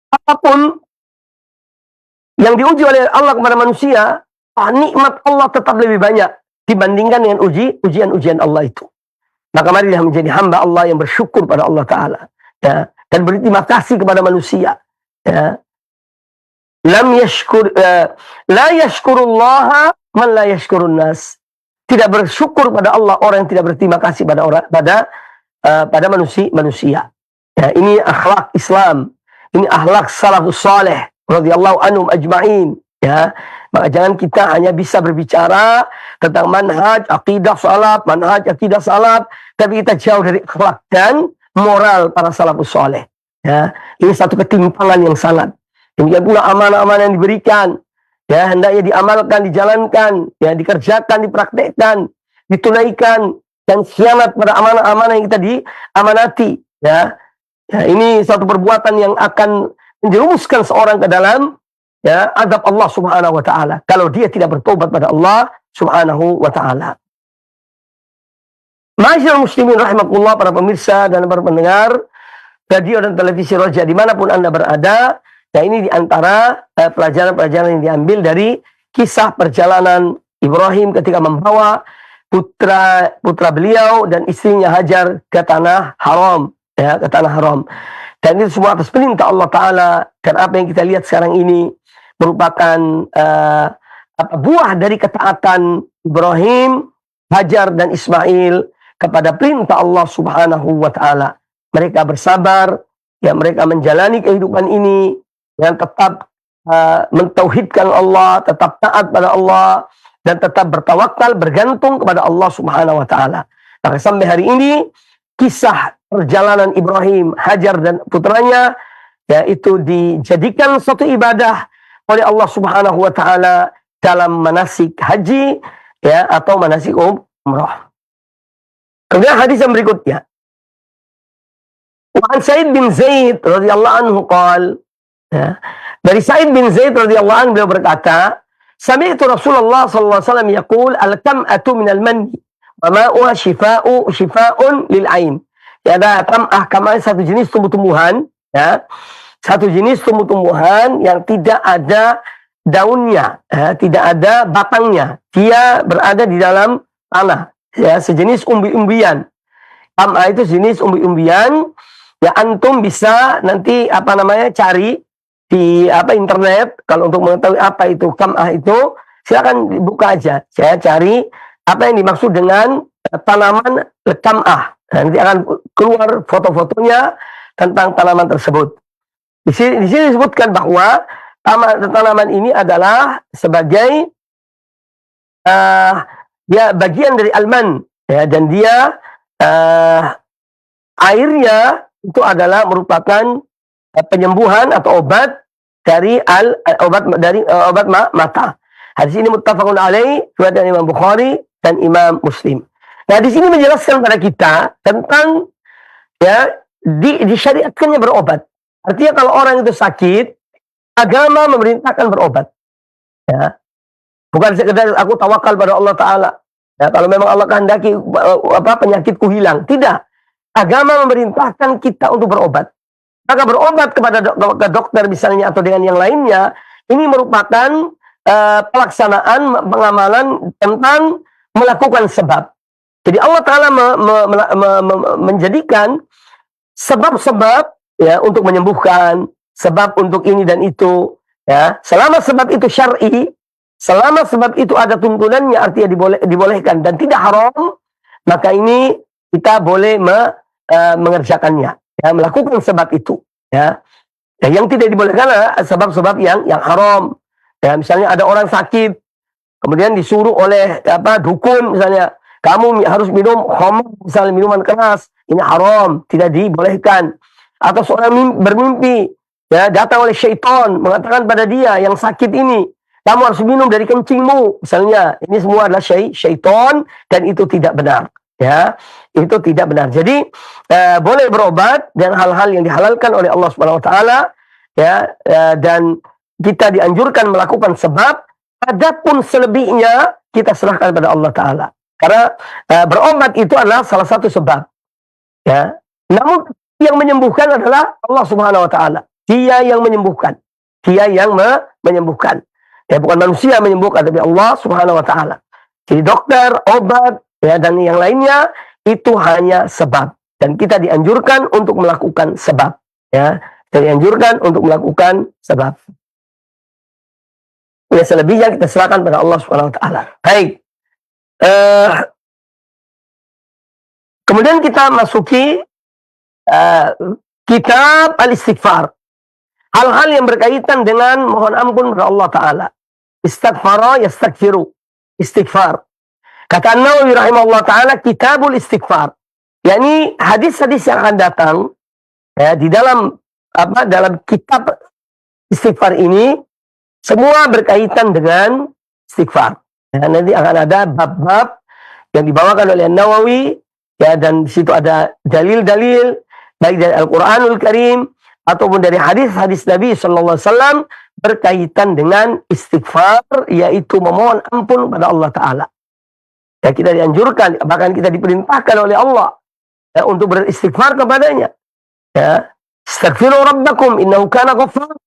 Apapun yang diuji oleh Allah kepada manusia, nikmat Allah tetap lebih banyak dibandingkan dengan ujian-ujian Allah itu. Maka marilah menjadi hamba Allah yang bersyukur pada Allah Ta'ala, ya, dan berterima kasih kepada manusia. Ya. La yashkurullaha man la yashkurun nas. Tidak bersyukur pada Allah orang yang tidak berterima kasih pada manusia. Ya, ini akhlak Islam. Ini akhlak salafus saleh radhiyallahu anhum ajma'in. Ya, maka jangan kita hanya bisa berbicara tentang manhaj akidah salaf, tapi kita jauh dari akhlak dan moral para salafus saleh. Ya, ini satu ketimpangan yang sangat. Demikian pula amanah-amanah yang diberikan, ya, hendaknya diamalkan, dijalankan, ya, dikerjakan, dipraktekkan, ditunaikan, dan khianat pada amanah-amanah yang kita diamanati, ya. Ya, ini satu perbuatan yang akan menjerumuskan seorang ke dalam, ya, azab Allah Subhanahu wa taala kalau dia tidak bertobat pada Allah Subhanahu wa taala. Ma'asyiral muslimin rahimakumullah, para pemirsa dan para pendengar radio dan televisi Roja dimanapun Anda berada. Nah, ini diantara pelajaran-pelajaran yang diambil dari kisah perjalanan Ibrahim ketika membawa putra beliau dan istrinya Hajar ke tanah haram, ya, ke tanah haram. Dan itu semua atas perintah Allah Ta'ala. Dan apa yang kita lihat sekarang ini merupakan buah dari ketaatan Ibrahim, Hajar dan Ismail kepada perintah Allah Subhanahu wa Ta'ala. Mereka bersabar, ya, mereka menjalani kehidupan ini yang tetap mentauhidkan Allah, tetap taat pada Allah, dan tetap bertawakal, bergantung kepada Allah Subhanahu wa taala. Maka sampai hari ini kisah perjalanan Ibrahim, Hajar dan putranya, yaitu dijadikan suatu ibadah oleh Allah Subhanahu wa taala dalam manasik haji, ya, atau manasik umrah. Kemudian hadis yang berikutnya. Wa Sa'id bin Zaid radhiyallahu anhu qala, ya, dari Sa'id bin Zaid radhiyallahu anhu beliau berkata, Sami'tu Rasulullah sallallahu alaihi wasallam yaqul al-kam'atu minal manni wa ma'uha shifa'un lil ain. Ya, ada kam'ah satu jenis tumbuh-tumbuhan, ya. Satu jenis tumbuh-tumbuhan yang tidak ada daunnya, ya, tidak ada batangnya. Dia berada di dalam tanah, ya, sejenis umbi-umbian. Kam'ah itu jenis umbi-umbian. Ya, antum bisa nanti cari di internet kalau untuk mengetahui apa itu kam'ah itu, silakan buka aja. Saya cari apa yang dimaksud dengan tanaman kam'ah. Nanti akan keluar foto-fotonya tentang tanaman tersebut. Di sini disebutkan bahwa tanaman ini adalah sebagai dia bagian dari alman, ya, dan dia airnya itu adalah merupakan penyembuhan atau obat dari obat mata. Hadis ini muttafaqun alaih, riwayat Imam Bukhari dan Imam Muslim. Nah, di sini menjelaskan pada kita tentang, ya, disyariatkannya berobat. Artinya kalau orang itu sakit, agama memerintahkan berobat. Ya. Bukan sekedar aku tawakal pada Allah Ta'ala. Ya, kalau memang Allah kehendaki penyakitku hilang. Tidak. Agama memerintahkan kita untuk berobat. Maka berobat kepada dokter misalnya atau dengan yang lainnya, ini merupakan pelaksanaan pengamalan tentang melakukan sebab. Jadi Allah Ta'ala menjadikan sebab-sebab, ya, untuk menyembuhkan, sebab untuk ini dan itu, ya. Selama sebab itu syar'i, selama sebab itu ada tuntunannya, artinya dibolehkan dan tidak haram, maka ini kita boleh mengerjakannya, ya, melakukan sebab itu, ya. Ya, yang tidak dibolehkan adalah sebab-sebab yang haram. Ya, misalnya ada orang sakit, kemudian disuruh oleh dukun misalnya, kamu harus minum khamr, misalnya minuman keras, ini haram, tidak dibolehkan. Atau seorang bermimpi, ya, datang oleh syaitan mengatakan pada dia yang sakit ini, kamu harus minum dari kencingmu, misalnya. Ini semua adalah syaitan dan itu tidak benar, ya. Itu tidak benar. Jadi boleh berobat dan hal-hal yang dihalalkan oleh Allah Subhanahu wa taala, ya, dan kita dianjurkan melakukan sebab. Adapun selebihnya kita serahkan pada Allah Ta'ala. Karena berobat itu adalah salah satu sebab, ya. Namun yang menyembuhkan adalah Allah Subhanahu wa Ta'ala. Dia yang menyembuhkan. Dia yang menyembuhkan. Ya, bukan manusia menyembuhkan, tapi Allah Subhanahu wa Ta'ala. Jadi dokter, obat, ya, dan yang lainnya itu hanya sebab. Dan kita dianjurkan untuk melakukan sebab, ya. Kita dianjurkan untuk melakukan sebab. Ya, selebihnya kita serahkan pada Allah Subhanahu wa Ta'ala. Baik. Kemudian kita masuki kitab al-istighfar. Hal-hal yang berkaitan dengan mohon ampun kepada Allah Ta'ala. Istighfara yastaghfiru. Istighfar. Kata An-Nawawi rahimahullah Ta'ala, kitabul istighfar. yakni hadis-hadis yang akan datang, ya, di dalam kitab istighfar ini semua berkaitan dengan istighfar. Ya, nanti akan ada bab-bab yang dibawakan oleh Nawawi, ya, dan di situ ada dalil-dalil baik dari Al-Qur'anul Karim ataupun dari hadis-hadis Nabi sallallahu alaihi wasallam berkaitan dengan istighfar, yaitu memohon ampun kepada Allah Ta'ala. Ya, kita dianjurkan, bahkan kita diperintahkan oleh Allah, ya, untuk beristighfar kepadanya. Ya, astaghfiru rabbakum innahu kana ghaffara.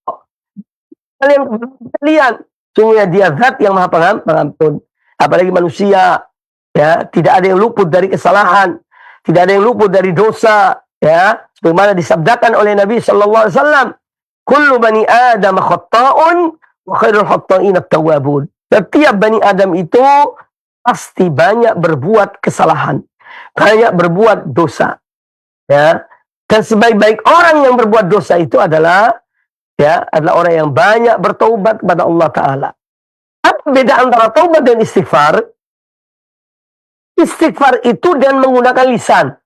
Kalian sungguhnya dia zat yang maha pengampun. Apalagi manusia, ya, tidak ada yang luput dari kesalahan, tidak ada yang luput dari dosa, ya, sebagaimana disabdakan oleh Nabi sallallahu alaihi wasallam, kullu bani adam khata'un wa khairul khata'in at-tawwabun. Setiap bani Adam itu pasti banyak berbuat kesalahan, banyak berbuat dosa, ya. Dan sebaik-baik orang yang berbuat dosa itu adalah, ya, adalah orang yang banyak bertaubat kepada Allah Ta'ala. Apa beda antara taubat dan istighfar? Istighfar itu dan menggunakan lisan.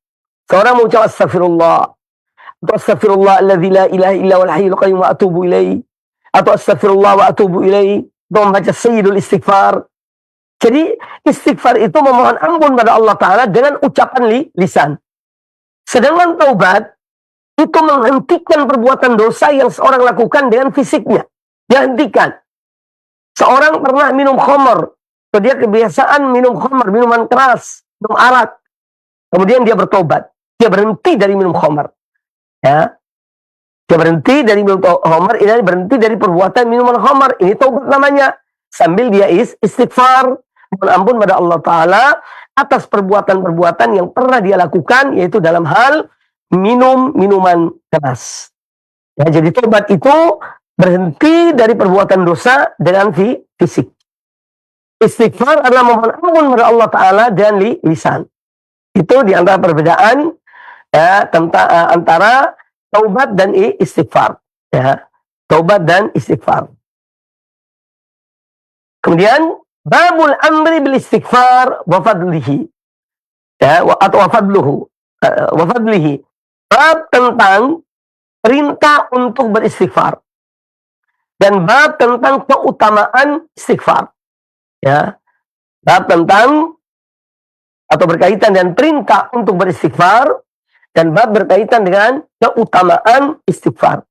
Seorang mengucap astagfirullah, atau astagfirullah alladzi la ilaha illa huwal hayyul qayyum wa atubu ilaihi, atau astagfirullah wa atubu ilaihi, atau membaca sayyidul istighfar. Jadi istighfar itu memohon ampun pada Allah Ta'ala dengan ucapan lisan. Sedangkan taubat itu menghentikan perbuatan dosa yang seorang lakukan dengan fisiknya. Dihentikan. Seorang pernah minum khamr, atau dia kebiasaan minum khamr, minuman keras, minum arak. Kemudian dia bertobat, dia berhenti dari minum khamr. Ya, dia berhenti dari minum khamr, ini berhenti dari perbuatan minuman khamr. Ini taubat namanya. Sambil dia istighfar, mohon ampun pada Allah Ta'ala atas perbuatan-perbuatan yang pernah dia lakukan, yaitu dalam hal minum minuman keras. Ya, jadi taubat itu berhenti dari perbuatan dosa dengan fisik. Istighfar adalah memohon ampun kepada Allah Ta'ala dan lisan. Itu di antara perbedaan ya, tentang antara taubat dan istighfar. Ya, taubat dan istighfar. Kemudian babul amri bil istighfar wa fadlihi. Ya, atau wa fadluhu. Wa fadlihi. Bab tentang perintah untuk beristighfar. Dan bab tentang keutamaan istighfar. Ya. Bab tentang atau berkaitan dengan perintah untuk beristighfar dan bab berkaitan dengan keutamaan istighfar.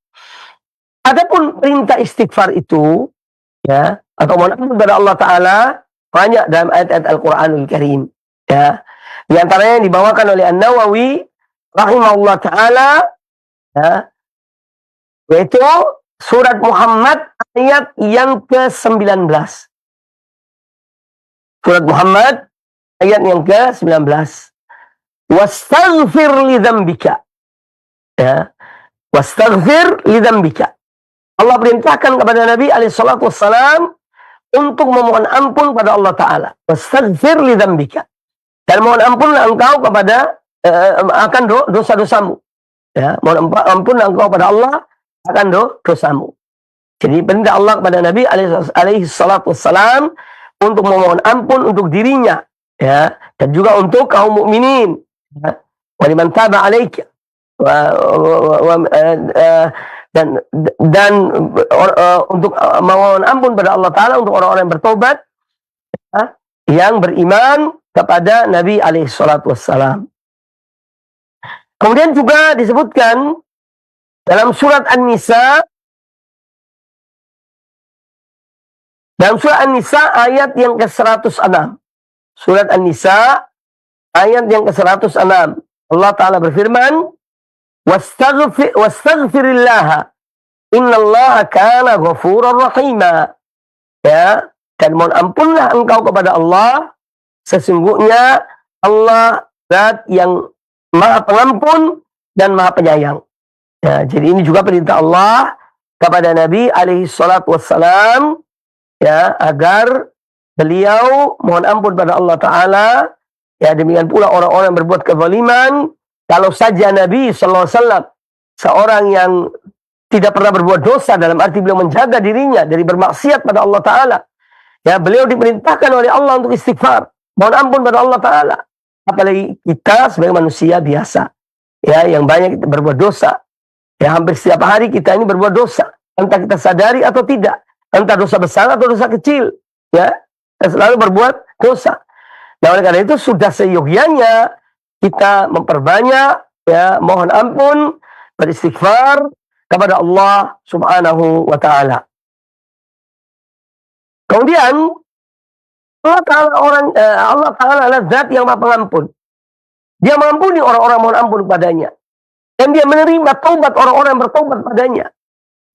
Adapun perintah istighfar itu ya, atau mohon ampun kepada Allah Ta'ala banyak dalam ayat-ayat Al-Qur'anul Karim. Ya. Di antaranya yang dibawakan oleh An-Nawawi rahimahullah Ta'ala ya, yaitu surat Muhammad ayat yang ke-19. Surat Muhammad ayat yang ke-19. Wastaghfir li dzambika. Ya. Wastaghfir li dzambika. Allah perintahkan kepada Nabi alaihi salatu wassalam untuk memohon ampun pada Allah Ta'ala. Wastaghfir li dzambika. Dan mohon ampunlah engkau kepada akan dosa-dosamu. Ya, mohon ampun engkau kepada Allah akan dosamu. Jadi perintah Allah kepada Nabi alaihi salatu wassalam untuk memohon ampun untuk dirinya, ya, dan juga untuk kaum mukminin. Ya. Wa liman taba alaika dan untuk memohon ampun pada Allah Ta'ala untuk orang-orang yang bertobat, ya, yang beriman kepada Nabi alaihi salatu wassalam. Kemudian juga disebutkan dalam surat An-Nisa, ayat yang ke-106. Surat An-Nisa ayat yang ke-106. Allah Ta'ala berfirman, Wastaghfirillaha innallaha kana ghafurar rahima. Ya, dan mohon ampunlah engkau kepada Allah, sesungguhnya Allah zat yang Maha Pengampun dan Maha Penyayang. Ya, jadi ini juga perintah Allah kepada Nabi alaihi salatu wassalam, ya, agar beliau mohon ampun pada Allah Ta'ala. Ya, demikian pula orang-orang yang berbuat kezaliman. Kalau saja Nabi sallallahu alaihi wasallam seorang yang tidak pernah berbuat dosa, dalam arti beliau menjaga dirinya dari bermaksiat pada Allah Ta'ala, ya, beliau diperintahkan oleh Allah untuk istighfar, mohon ampun pada Allah Ta'ala. Apalagi kita sebagai manusia biasa, ya, yang banyak berbuat dosa. Ya, hampir setiap hari kita ini berbuat dosa, entah kita sadari atau tidak, entah dosa besar atau dosa kecil, ya, kita selalu berbuat dosa. Nah, oleh karena itu sudah seyogyanya kita memperbanyak, ya, mohon ampun, beristighfar kepada Allah Subhanahu wa Ta'ala. Kemudian Allah Ta'ala adalah zat yang Maha Pengampun. Dia mengampuni orang-orang mohon ampun padanya. Dan dia menerima taubat orang-orang yang bertaubat padanya.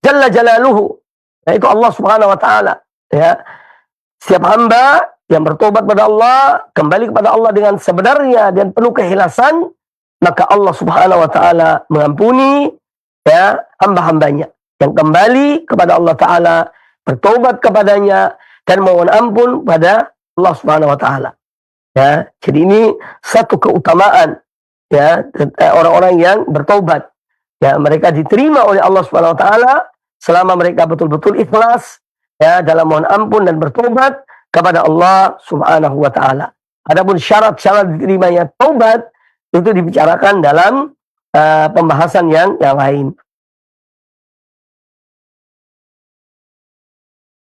Jalla Jalaluhu. Yaitu Allah Subhanahu wa Ta'ala. Ya. Setiap hamba yang bertobat pada Allah, kembali kepada Allah dengan sebenarnya dan penuh keikhlasan, maka Allah Subhanahu wa Ta'ala mengampuni, ya, hamba-hambanya yang kembali kepada Allah Ta'ala, bertobat kepadanya dan mohon ampun pada Allah Subhanahu wa Ta'ala. Ya, jadi ini satu keutamaan, ya, orang-orang yang bertobat. Ya, mereka diterima oleh Allah Subhanahu wa Ta'ala selama mereka betul-betul ikhlas, ya, dalam mohon ampun dan bertobat kepada Allah Subhanahu wa Ta'ala. Adapun syarat-syarat diterimanya taubat itu dibicarakan dalam pembahasan yang lain.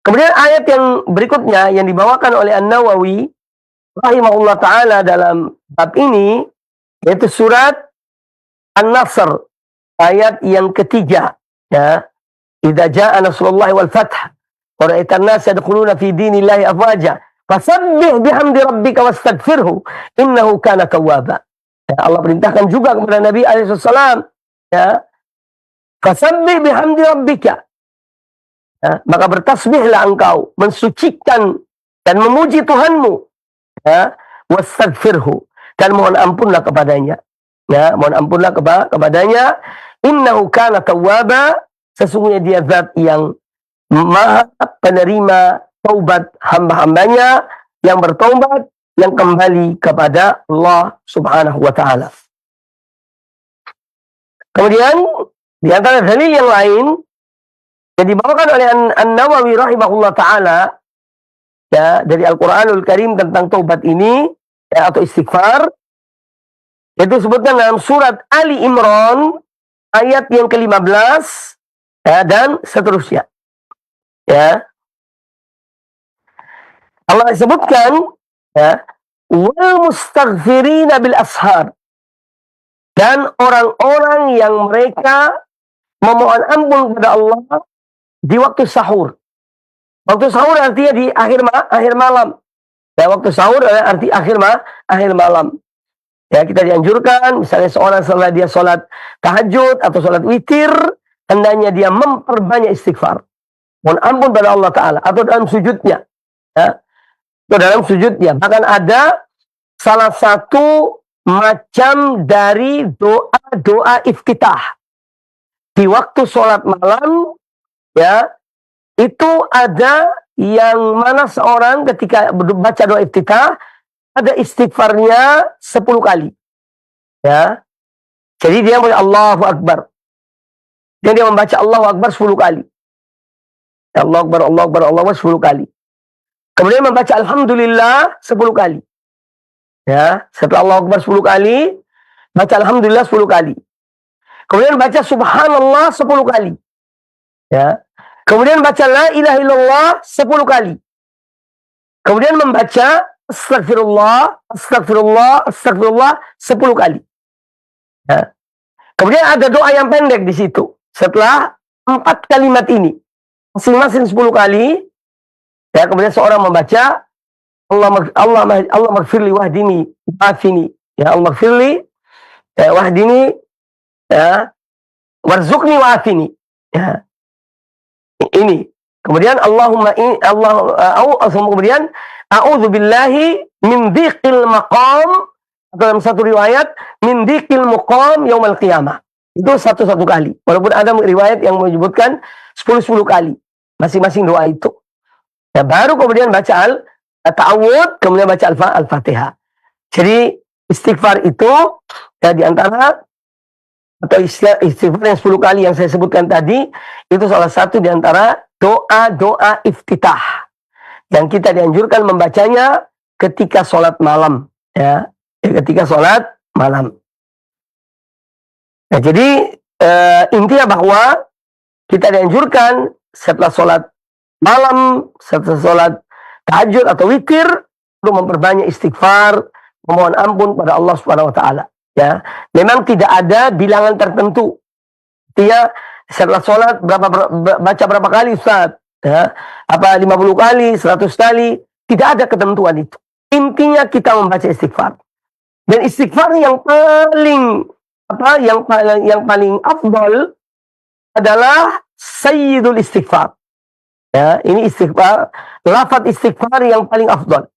Kemudian ayat yang berikutnya yang dibawakan oleh An-Nawawi rahimahullah ta'ala dalam bab ini, yaitu surat An-Nasr ayat yang ketiga, ya, idza jaa nasrullahi wal fath wa ra'aitan nasa yadkhuluna fi dinillahi afwaja. Fasabbih bihamdi rabbika wastaghfirhu innahu kana tawwaba. Ya, Allah perintahkan juga kepada Nabi alaihi wasallam, ya. Fasabbih bihamdi rabbika. Ya, maka bertasbihlah engkau, mensucikan dan memuji Tuhanmu, ya, wastaghfirhu, dan mohon ampunlah kepadanya. Ya, mohon ampunlah kepadanya. Innahu kana tawwaba, sesungguhnya dia zat yang maha penerima taubat hamba-hambanya yang bertaubat, yang kembali kepada Allah Subhanahu wa taala. Kemudian di antara dalil yang lain yang dibawakan oleh An-Nawawi rahimahullah taala, ya, dari Al-Qur'anul Karim tentang taubat ini, ya, atau istighfar, itu disebutkan dalam surat Ali Imran ayat yang ke-15, ya, dan seterusnya. Ya. Allah disebutkan, ya, wal mustaghfirina bil ashar, dan orang-orang yang mereka memohon ampun kepada Allah di waktu sahur. Waktu sahur artinya di akhir malam. Ya, waktu sahur arti akhir malam. Ya, kita dianjurkan, misalnya seorang setelah dia sholat tahajud atau sholat witir, hendaknya dia memperbanyak istighfar. Mohon ampun pada Allah Ta'ala. Atau dalam sujudnya. Ya. Atau dalam sujudnya. Bahkan ada salah satu macam dari doa iftitah. Di waktu sholat malam, ya, itu ada yang mana seorang ketika baca doa iftitah, ada istighfarnya 10 kali. Ya. Jadi dia membaca Allahu Akbar. Dan dia membaca Allahu Akbar 10 kali. Ya, Allahu Akbar, Allahu Akbar, Allahu Akbar 10 kali. Kemudian membaca Alhamdulillah 10 kali. Ya, setelah Allahu Akbar 10 kali, baca Alhamdulillah 10 kali. Kemudian baca Subhanallah 10 kali. Ya. Kemudian baca La ilaha illallah 10 kali. Kemudian membaca Astagfirullah, Astagfirullah, Astagfirullah 10 kali. Ya. Kemudian ada doa yang pendek di situ. Setelah 4 kalimat ini, masing-masing 10 kali, ya, kemudian seorang membaca Allah maghfirli wahdini wa'afini. Ya, Allah maghfirli, ya, wahdini, ya, warzuqni wa'afini. Ya. Ini. Kemudian kemudian a'udzu billahi min dhiqil maqam, atau dalam satu riwayat min dhiqil muqam yaumil qiyamah. Itu satu kali. Walaupun ada riwayat yang menyebutkan 10 kali. Masing-masing doa itu. Ya, baru kemudian baca ta'awud, kemudian baca Al-Fatihah. Jadi istighfar itu, ya, di antara atau istighfar yang 10 kali yang saya sebutkan tadi, itu salah satu di antara doa-doa iftitah yang kita dianjurkan membacanya ketika sholat malam, ya, ketika sholat malam. Nah, jadi intinya bahwa kita dianjurkan setelah sholat malam, setelah sholat tahajud atau witir, untuk memperbanyak istighfar, memohon ampun pada Allah Subhanahu wa taala. Ya, memang tidak ada bilangan tertentu. Dia setelah sholat baca berapa kali, Ustaz? Ya, apa 50 kali, 100 kali? Tidak ada ketentuan itu. Intinya kita membaca istighfar. Dan istighfar yang paling afdal adalah sayyidul istighfar. Ya, ini istighfar, lafaz istighfar yang paling afdal,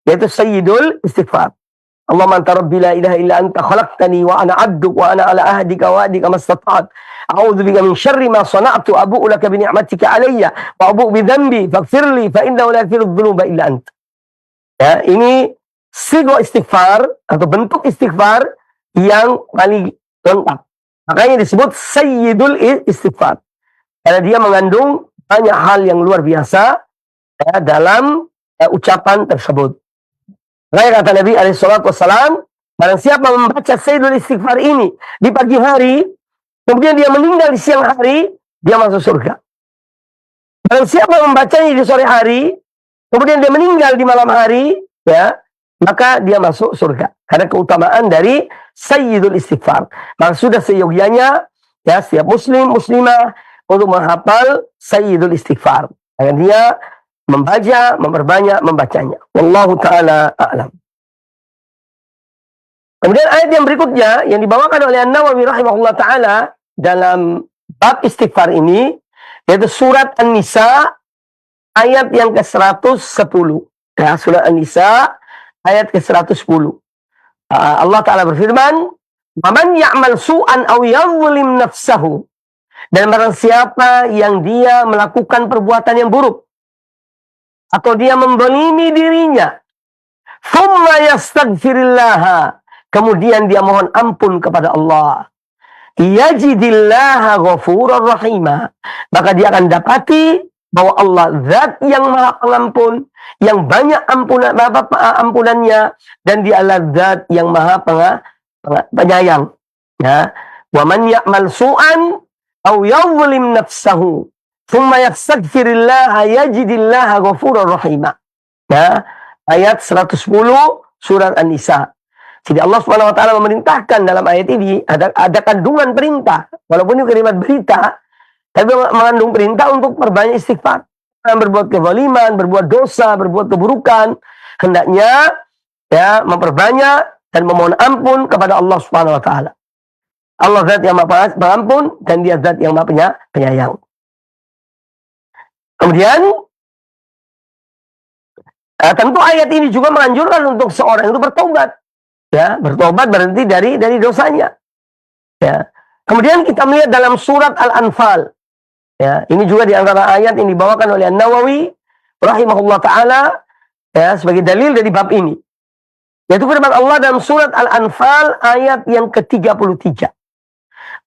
yaitu sayyidul istighfar. Allahumma anta rabbi la ilaha illa anta khalaqtani wa ana 'abduk wa ana ala ahdika wa wa'dika mastata'tu. A'udzu bika min syarri ma sana'tu, abu'u laka bi ni'matika 'alayya wa abu'u bi dhanbi faghfirli fa innahu la yaghfiru dzunuba illa anta. Ya, ini sigo istighfar atau bentuk istighfar yang paling lengkap. Makanya disebut sayyidul istighfar. Karena dia mengandung banyak hal yang luar biasa, ya, dalam ucapan tersebut. Makanya kata Nabi SAW, barang siapa membaca sayyidul istighfar ini di pagi hari, kemudian dia meninggal di siang hari, dia masuk surga. Barang siapa membacanya di sore hari, kemudian dia meninggal di malam hari, ya, maka dia masuk surga. Karena keutamaan dari sayyidul istighfar. Maka sudah seyogianya, ya, setiap muslim, muslimah untuk menghafal sayyidul istighfar. Agar dia membaca, memperbanyak membacanya. Wallahu ta'ala a'lam. Kemudian ayat yang berikutnya yang dibawakan oleh An-Nawawi rahimahullah ta'ala dalam bab istighfar ini, yaitu surat An-Nisa ayat yang ke-110. Ya, surat An-Nisa ayat ke-110. Allah Ta'ala berfirman, "Man ya'mal su'an aw yadhlim nafsahu." Dan barang siapa yang dia melakukan perbuatan yang buruk atau dia menzalimi dirinya, thumma yastaghfirillaha, kemudian dia mohon ampun kepada Allah, yajidillaha ghafurur rahima, maka dia akan dapati bahwa Allah zat yang maha pengampun, yang banyak ampunannya, dan dia adalah zat yang maha penyayang. Ya, wa man ya'mal su'an aw yadhlim nafsahu thumma yastaghfirillaha yajidillaha ghafurur rahima. Ya, ayat 110 surat An-Nisa. Jadi Allah Subhanahu wa taala memerintahkan dalam ayat ini ada kandungan perintah, walaupun ini kalimat berita, tapi mengandung perintah untuk perbanyak istighfar. Berbuat kezaliman, berbuat dosa, berbuat keburukan, hendaknya ya memperbanyak dan memohon ampun kepada Allah Subhanahu wa taala. Allah zat yang maha pengampun dan dia zat yang maha penyayang. Kemudian tentu ayat ini juga menganjurkan untuk seorang itu bertobat. Ya, bertobat berhenti dari dosanya. Ya. Kemudian kita melihat dalam surat Al-Anfal. Ya, ini juga di antara ayat yang dibawakan oleh An-Nawawi rahimahullah taala ya sebagai dalil dari bab ini. Yaitu firman Allah dalam surat Al-Anfal ayat yang ke-33.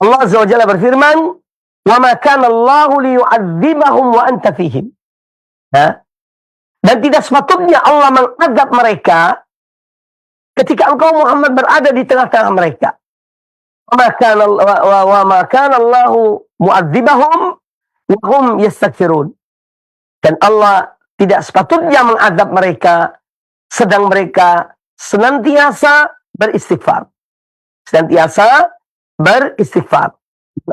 Allah Azza wa Jalla berfirman, "Wa ma kana Allahu liyu'adzibahum wa anta fihim." Ya. Dan tidak sepatutnya Allah mengazab mereka ketika engkau Muhammad berada di tengah-tengah mereka. Wa ma kana Allahu mu'adzibahum wa hum yastaghfirun. Dan Allah tidak sepatutnya mengazab mereka sedang mereka senantiasa beristighfar. Senantiasa beristighfar.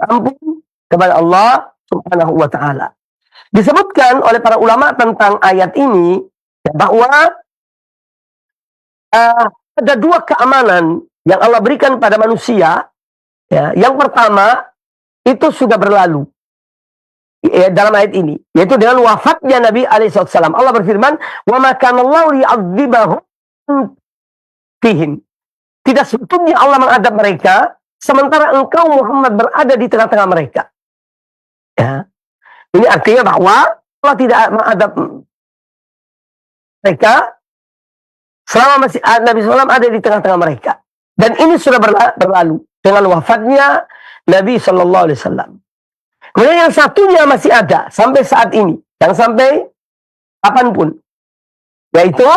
Ampun kepada Allah Subhanahu wa taala. Disebutkan oleh para ulama tentang ayat ini bahwa ada dua keamanan yang Allah berikan pada manusia. Ya, yang pertama itu sudah berlalu ya, dalam ayat ini, yaitu dengan wafatnya Nabi alaihissalam. Allah berfirman, "Wa ma kana Allahu liyu'adzibahum fihim." Tidak sebetulnya Allah mengadab mereka sementara engkau Muhammad berada di tengah-tengah mereka. Ya. Ini artinya bahwa Allah tidak mengadab mereka selama masih Nabi SAW ada di tengah-tengah mereka. Dan ini sudah berlalu dengan wafatnya Nabi SAW. Kemudian yang satunya masih ada sampai saat ini, yang sampai kapanpun, yaitu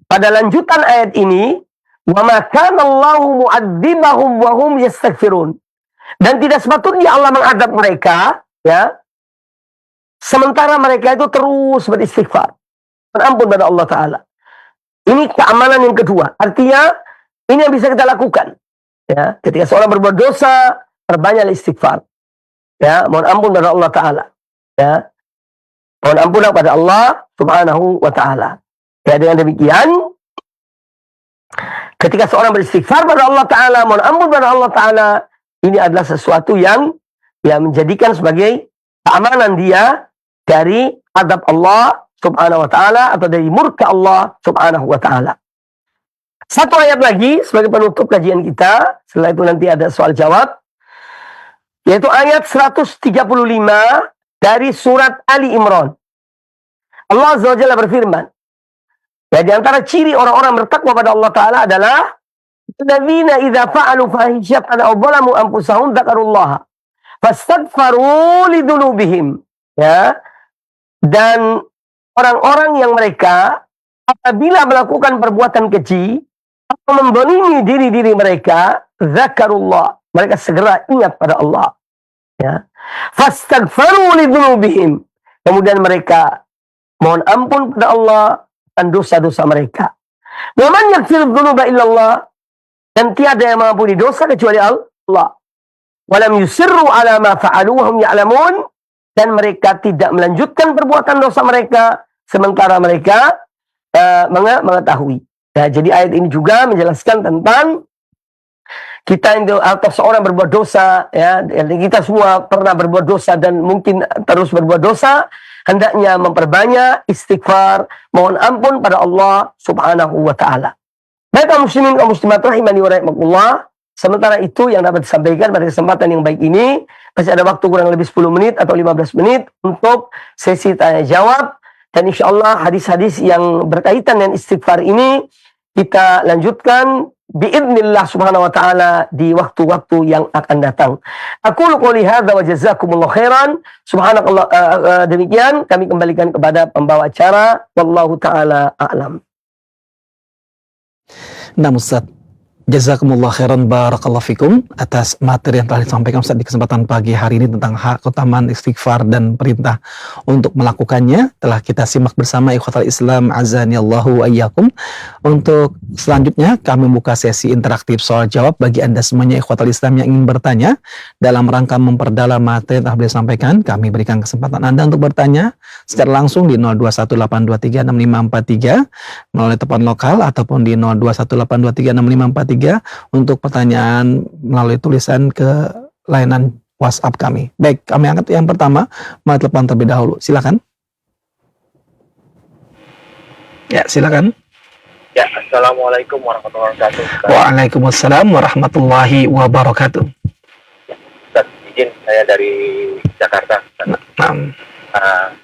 pada lanjutan ayat ini, "Wa ma kana Allahu mu'adzibahum wa hum yastaghfirun." Dan tidak sepatutnya Allah mengadab mereka, ya, sementara mereka itu terus beristighfar. Ampun pada Allah Ta'ala. Ini keamanan yang kedua. Artinya, ini yang bisa kita lakukan. Ya, ketika seorang berbuat dosa, perbanyaklah istighfar. Ya, mohon ampun pada Allah Ta'ala. Ya, mohon ampun kepada Allah Subhanahu wa Ta'ala. Ya, dengan demikian, ketika seorang beristighfar pada Allah Ta'ala, mohon ampun pada Allah Ta'ala, ini adalah sesuatu yang menjadikan sebagai keamanan dia dari azab Allah Subhanahu wa ta'ala atau dari murka Allah Subhanahu wa ta'ala. Satu ayat lagi sebagai penutup kajian kita, setelah itu nanti ada soal jawab, yaitu ayat 135 dari surat Ali Imran. Allah Azza wa Jalla berfirman, ya, di antara ciri orang-orang bertakwa pada Allah Ta'ala adalah alladzina idza fa'alu fahishatan aw zalamu anfusahum dzakarullaha fastaghfaru lidzunubihim. Ya. Dan orang-orang yang mereka apabila melakukan perbuatan keji atau menzalimi diri-diri mereka, dzakarullah, mereka segera ingat pada Allah. Ya. Fastaghfaru lidzunubihim. Kemudian mereka mohon ampun pada Allah dan dosa-dosa mereka. Wa man yaghfiru dzunuba illallah. Dan tiada yang mengampuni dosa kecuali Allah. Walam yusirru ala ma fa'alu wa hum ya'lamun. dan mereka tidak melanjutkan perbuatan dosa mereka sementara mereka mengetahui. Nah, jadi ayat ini juga menjelaskan tentang kita itu atau seorang berbuat dosa, ya, kita semua pernah berbuat dosa dan mungkin terus berbuat dosa, hendaknya memperbanyak istighfar, mohon ampun pada Allah Subhanahu wa taala. Baik kaum muslimin kaum muslimat rahimani wa rahimakumullah, sementara itu yang dapat disampaikan pada kesempatan yang baik ini, masih ada waktu kurang lebih 10 menit atau 15 menit untuk sesi tanya jawab, dan insyaallah hadis-hadis yang berkaitan dengan istighfar ini kita lanjutkan biidznillah subhanahu wa ta'ala di waktu-waktu yang akan datang. Aku qouli hadza wa jazakumullah khairan. Subhanakallah, demikian kami kembalikan kepada pembawa acara. Wallahu ta'ala a'lam. Nah Ustaz, jazakumullah khairan barakallahu fikum atas materi yang telah disampaikan Ustaz di kesempatan pagi hari ini tentang hak keutamaan istighfar dan perintah untuk melakukannya. Telah kita simak bersama ikhwatal Islam azanillahu ayyakum. Untuk selanjutnya kami membuka sesi interaktif soal jawab bagi Anda semuanya ikhwatal Islam yang ingin bertanya dalam rangka memperdalam materi yang telah beliau sampaikan. Kami berikan kesempatan Anda untuk bertanya secara langsung di 0218236543 melalui telepon lokal ataupun di 0218236543 untuk pertanyaan melalui tulisan ke layanan WhatsApp kami. Baik, kami angkat yang pertama melalui telepon terlebih dahulu. Silakan. Ya, silakan. Ya, assalamualaikum warahmatullahi wabarakatuh. Waalaikumsalam warahmatullahi wabarakatuh. Ustaz, izin saya dari Jakarta. Nah,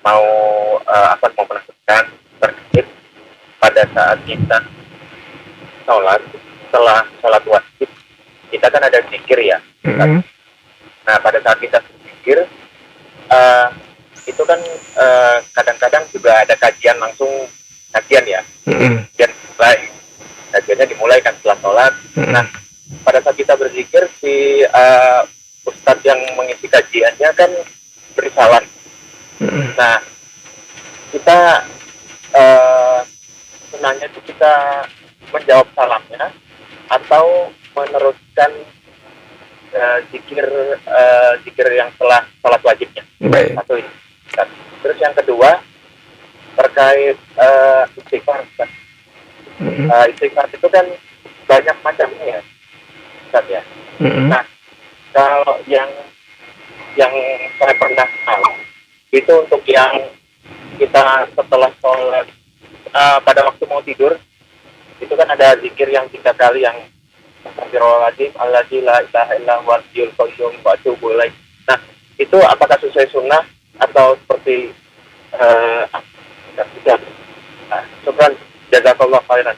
Mau meneruskan terkait pada saat kita sholat, setelah sholat wajib kita kan ada zikir ya. Nah, pada saat kita zikir itu kan kadang-kadang juga ada kajian ya. Kajiannya dimulai kan setelah sholat. Nah, pada saat kita berzikir si ustadz yang mengisi kajiannya kan beri salam. Nah, kita senangnya itu kita menjawab salamnya atau meneruskan zikir yang setelah sholat wajibnya. baik. Satu ini. Terus yang kedua terkait istighfar. Istighfar itu kan banyak macamnya ya, Ustaz ya. Nah, kalau yang saya pernah tahu itu untuk yang kita setelah sholat pada waktu mau tidur itu kan ada zikir yang 3 kali yang Astagfirullahaladzim alladzi la ilaha illa huwal hayyul qayyum wa atubu ilaih. Nah, itu apakah sesuai sunnah atau seperti tidak? Nah, syukran, jazakallahu khairan.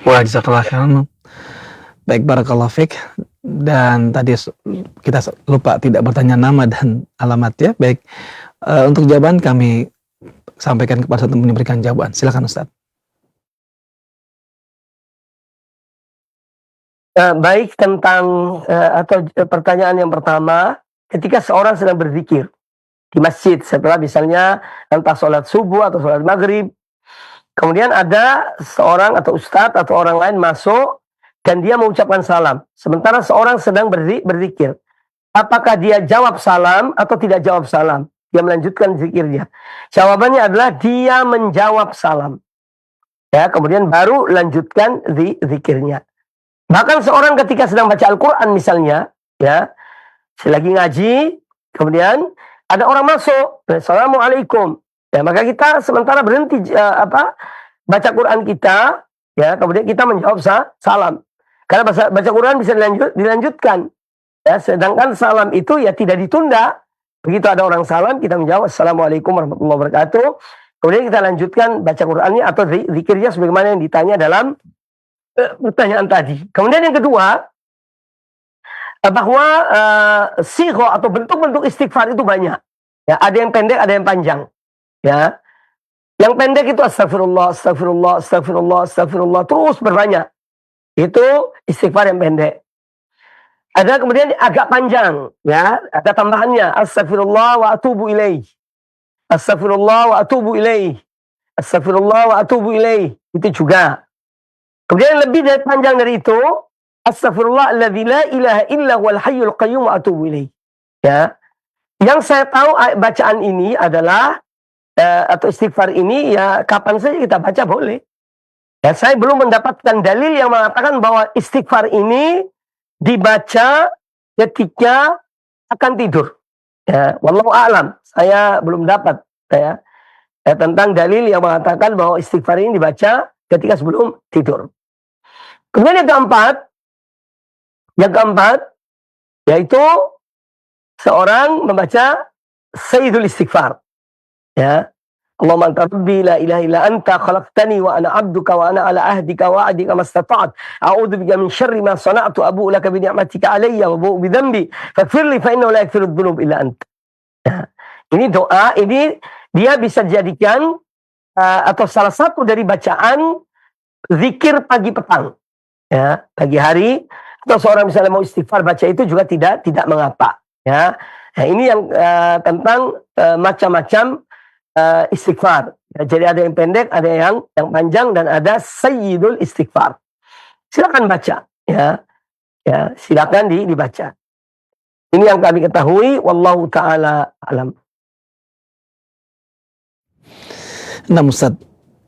Wa jazakallahu khairan. Baik, barakallahu fiik. Dan tadi kita lupa tidak bertanya nama dan alamat ya. Baik, untuk jawaban kami sampaikan kepada Ustaz untuk memberikan jawaban. Silakan Ustaz. Baik, tentang atau pertanyaan yang pertama, ketika seorang sedang berzikir di masjid setelah misalnya entah sholat subuh atau sholat maghrib, kemudian ada seorang atau ustadz atau orang lain masuk dan dia mengucapkan salam sementara seorang sedang berzikir, apakah dia jawab salam atau tidak jawab salam? Dia melanjutkan zikirnya. Jawabannya adalah dia menjawab salam, ya, kemudian baru lanjutkan zikirnya. Bahkan seorang ketika sedang baca Al-Quran misalnya, ya, selagi ngaji, kemudian ada orang masuk, Assalamualaikum, ya, maka kita sementara berhenti baca Quran kita, ya, kemudian kita menjawab salam, karena baca Quran bisa dilanjutkan, ya, sedangkan salam itu ya tidak ditunda. Begitu ada orang salam, kita menjawab Assalamualaikum warahmatullahi wabarakatuh, kemudian kita lanjutkan baca Qurannya atau zikirnya sebagaimana yang ditanya dalam pertanyaan tadi. Kemudian yang kedua, bahwa sigho atau bentuk-bentuk istighfar itu banyak. Ya, ada yang pendek, ada yang panjang. Ya, yang pendek itu astagfirullah, astagfirullah, astagfirullah, astagfirullah, terus berbanyak. Itu istighfar yang pendek. Ada kemudian agak panjang, ya, ada tambahannya astagfirullah wa atubu ilaih, astagfirullah wa atubu ilaih, astagfirullah wa atubu ilaih. Itu juga. Kemudian lebih panjang dari itu, astagfirullah alladzi la ilaha illa huwal hayyul qayyum wa atubu ilaih. Ya. Yang saya tahu bacaan ini adalah atau istighfar ini ya kapan saja kita baca boleh. Ya, saya belum mendapatkan dalil yang mengatakan bahwa istighfar ini dibaca ketika akan tidur. Ya, wallahu a'lam. Saya belum dapat tentang dalil yang mengatakan bahwa istighfar ini dibaca ketika sebelum tidur. Kemudian yang keempat yaitu seorang membaca Sayyidul Istighfar. Ya. Allahumma anta rabbi la ilaha illa anta khalaqtani wa ana 'abduka wa ana 'ala ahdika wa 'adika mastata'tu a'udzu bika min syarri ma sana'tu abu'u laka bi ni'matika 'alayya wa abu'u bi dhanbi faghfir li fa innahu la yaghfiru dzunub illa anta. Ya. Ini doa, ini dia bisa dijadikan atau salah satu dari bacaan zikir pagi petang. Ya, pagi hari atau seorang misalnya mau istighfar baca itu juga tidak mengapa. Ya, nah, ini yang tentang macam-macam istighfar. Ya, jadi ada yang pendek, ada yang panjang, dan ada Sayyidul Istighfar. Silakan baca. Ya, silakan dibaca. Ini yang kami ketahui. Wallahu taala alam. Nah Ustaz,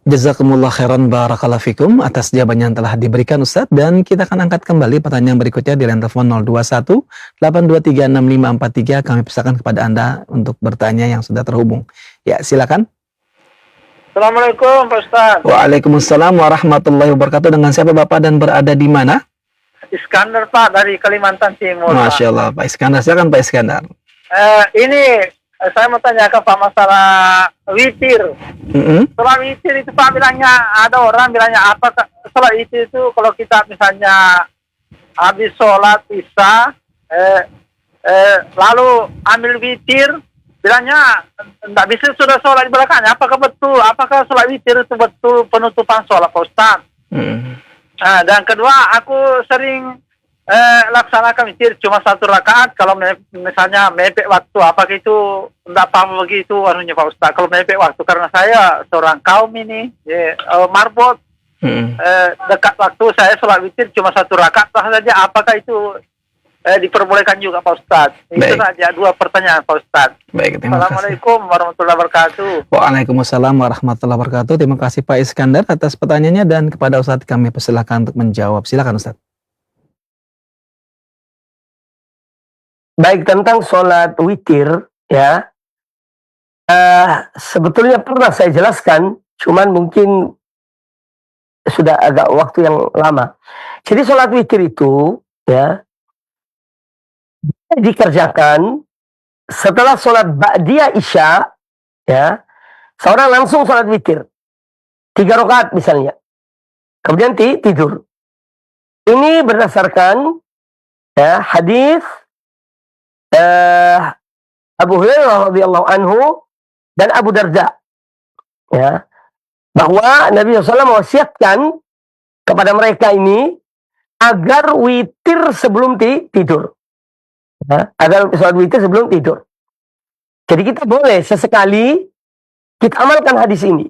jazakumullah khairan barakallahu fikum atas jawaban yang telah diberikan Ustaz, dan kita akan angkat kembali pertanyaan berikutnya di line telepon 021 823 6543. Kami persilakan kepada Anda untuk bertanya yang sudah terhubung. Ya, silakan. Assalamualaikum Pak Ustaz. Waalaikumsalam warahmatullahi wabarakatuh. Dengan siapa Bapak dan berada di mana? Iskandar Pak dari Kalimantan Timur. Masya Allah Pak Iskandar. Silakan Pak Iskandar. Ini saya mau tanyakan Pak masalah witir. Sholat witir itu Pak bilangnya, ada orang bilangnya apa sholat witir itu kalau kita misalnya habis sholat isya lalu ambil witir, bilangnya tidak bisa sudah sholat di belakangnya. Apakah betul? Apakah sholat witir itu betul penutupan sholat Pak Ustaz? Dan kedua, aku sering laksanakan witir cuma 1 rakaat kalau misalnya mepet waktu. Apakah itu tidak paham begitu anunya Pak Ustaz kalau mepet waktu, karena saya seorang kaum ini marbot dekat waktu saya sholat witir cuma 1 rakaat saja. Apakah itu diperbolehkan juga Pak Ustaz? Itu saja 2 pertanyaan Pak Ustaz. Baik, terima kasih. Assalamualaikum warahmatullahi wabarakatuh. Waalaikumsalam warahmatullahi wabarakatuh. Terima kasih Pak Iskandar atas pertanyaannya, dan kepada Ustaz kami persilakan untuk menjawab. Silakan Ustaz. Baik, tentang sholat witir, ya, sebetulnya pernah saya jelaskan, cuman mungkin sudah agak waktu yang lama. Jadi sholat witir itu, ya, dikerjakan setelah sholat ba'diyah isya, ya, seorang langsung sholat witir 3 rakaat misalnya, kemudian tidur. Ini berdasarkan hadis Abu Hurairah radhiyallahu anhu dan Abu Darda, ya, bahwa Nabi SAW mewasiatkan kepada mereka ini agar witir sebelum tidur, ya, agar sholat witir sebelum tidur. Jadi kita boleh sesekali kita amalkan hadis ini,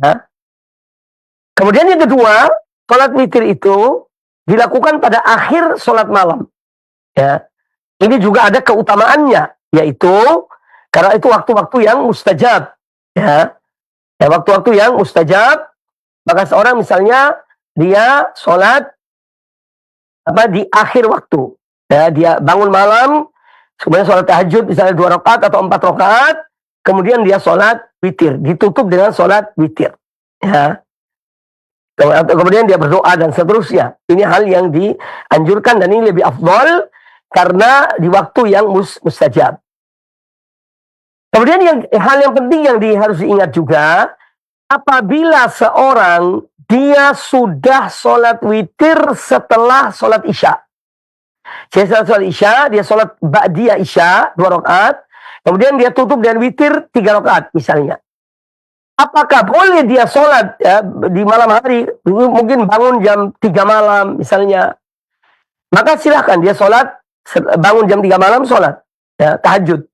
ya. Kemudian yang kedua, sholat witir itu dilakukan pada akhir sholat malam, ya. Ini juga ada keutamaannya, yaitu karena itu waktu-waktu yang mustajab, ya, waktu-waktu yang mustajab. Maka seorang misalnya dia sholat di akhir waktu, ya, dia bangun malam, kemudian sholat tahajud misalnya 2 rakaat atau 4 rakaat, kemudian dia sholat witir, ditutup dengan sholat witir, ya. Kemudian dia berdoa dan seterusnya. Ini hal yang dianjurkan dan ini lebih afdal karena di waktu yang mustajab. Kemudian hal yang penting yang harus diingat juga, apabila seorang dia sudah sholat witir setelah sholat isya. Jadi setelah sholat isya, dia sholat ba'diyah isya 2 rakaat, kemudian dia tutup dengan witir 3 rakaat misalnya. Apakah boleh dia sholat, ya, di malam hari, mungkin bangun jam 3 malam misalnya, maka silahkan dia sholat, bangun jam 3 malam sholat, ya, tahajud.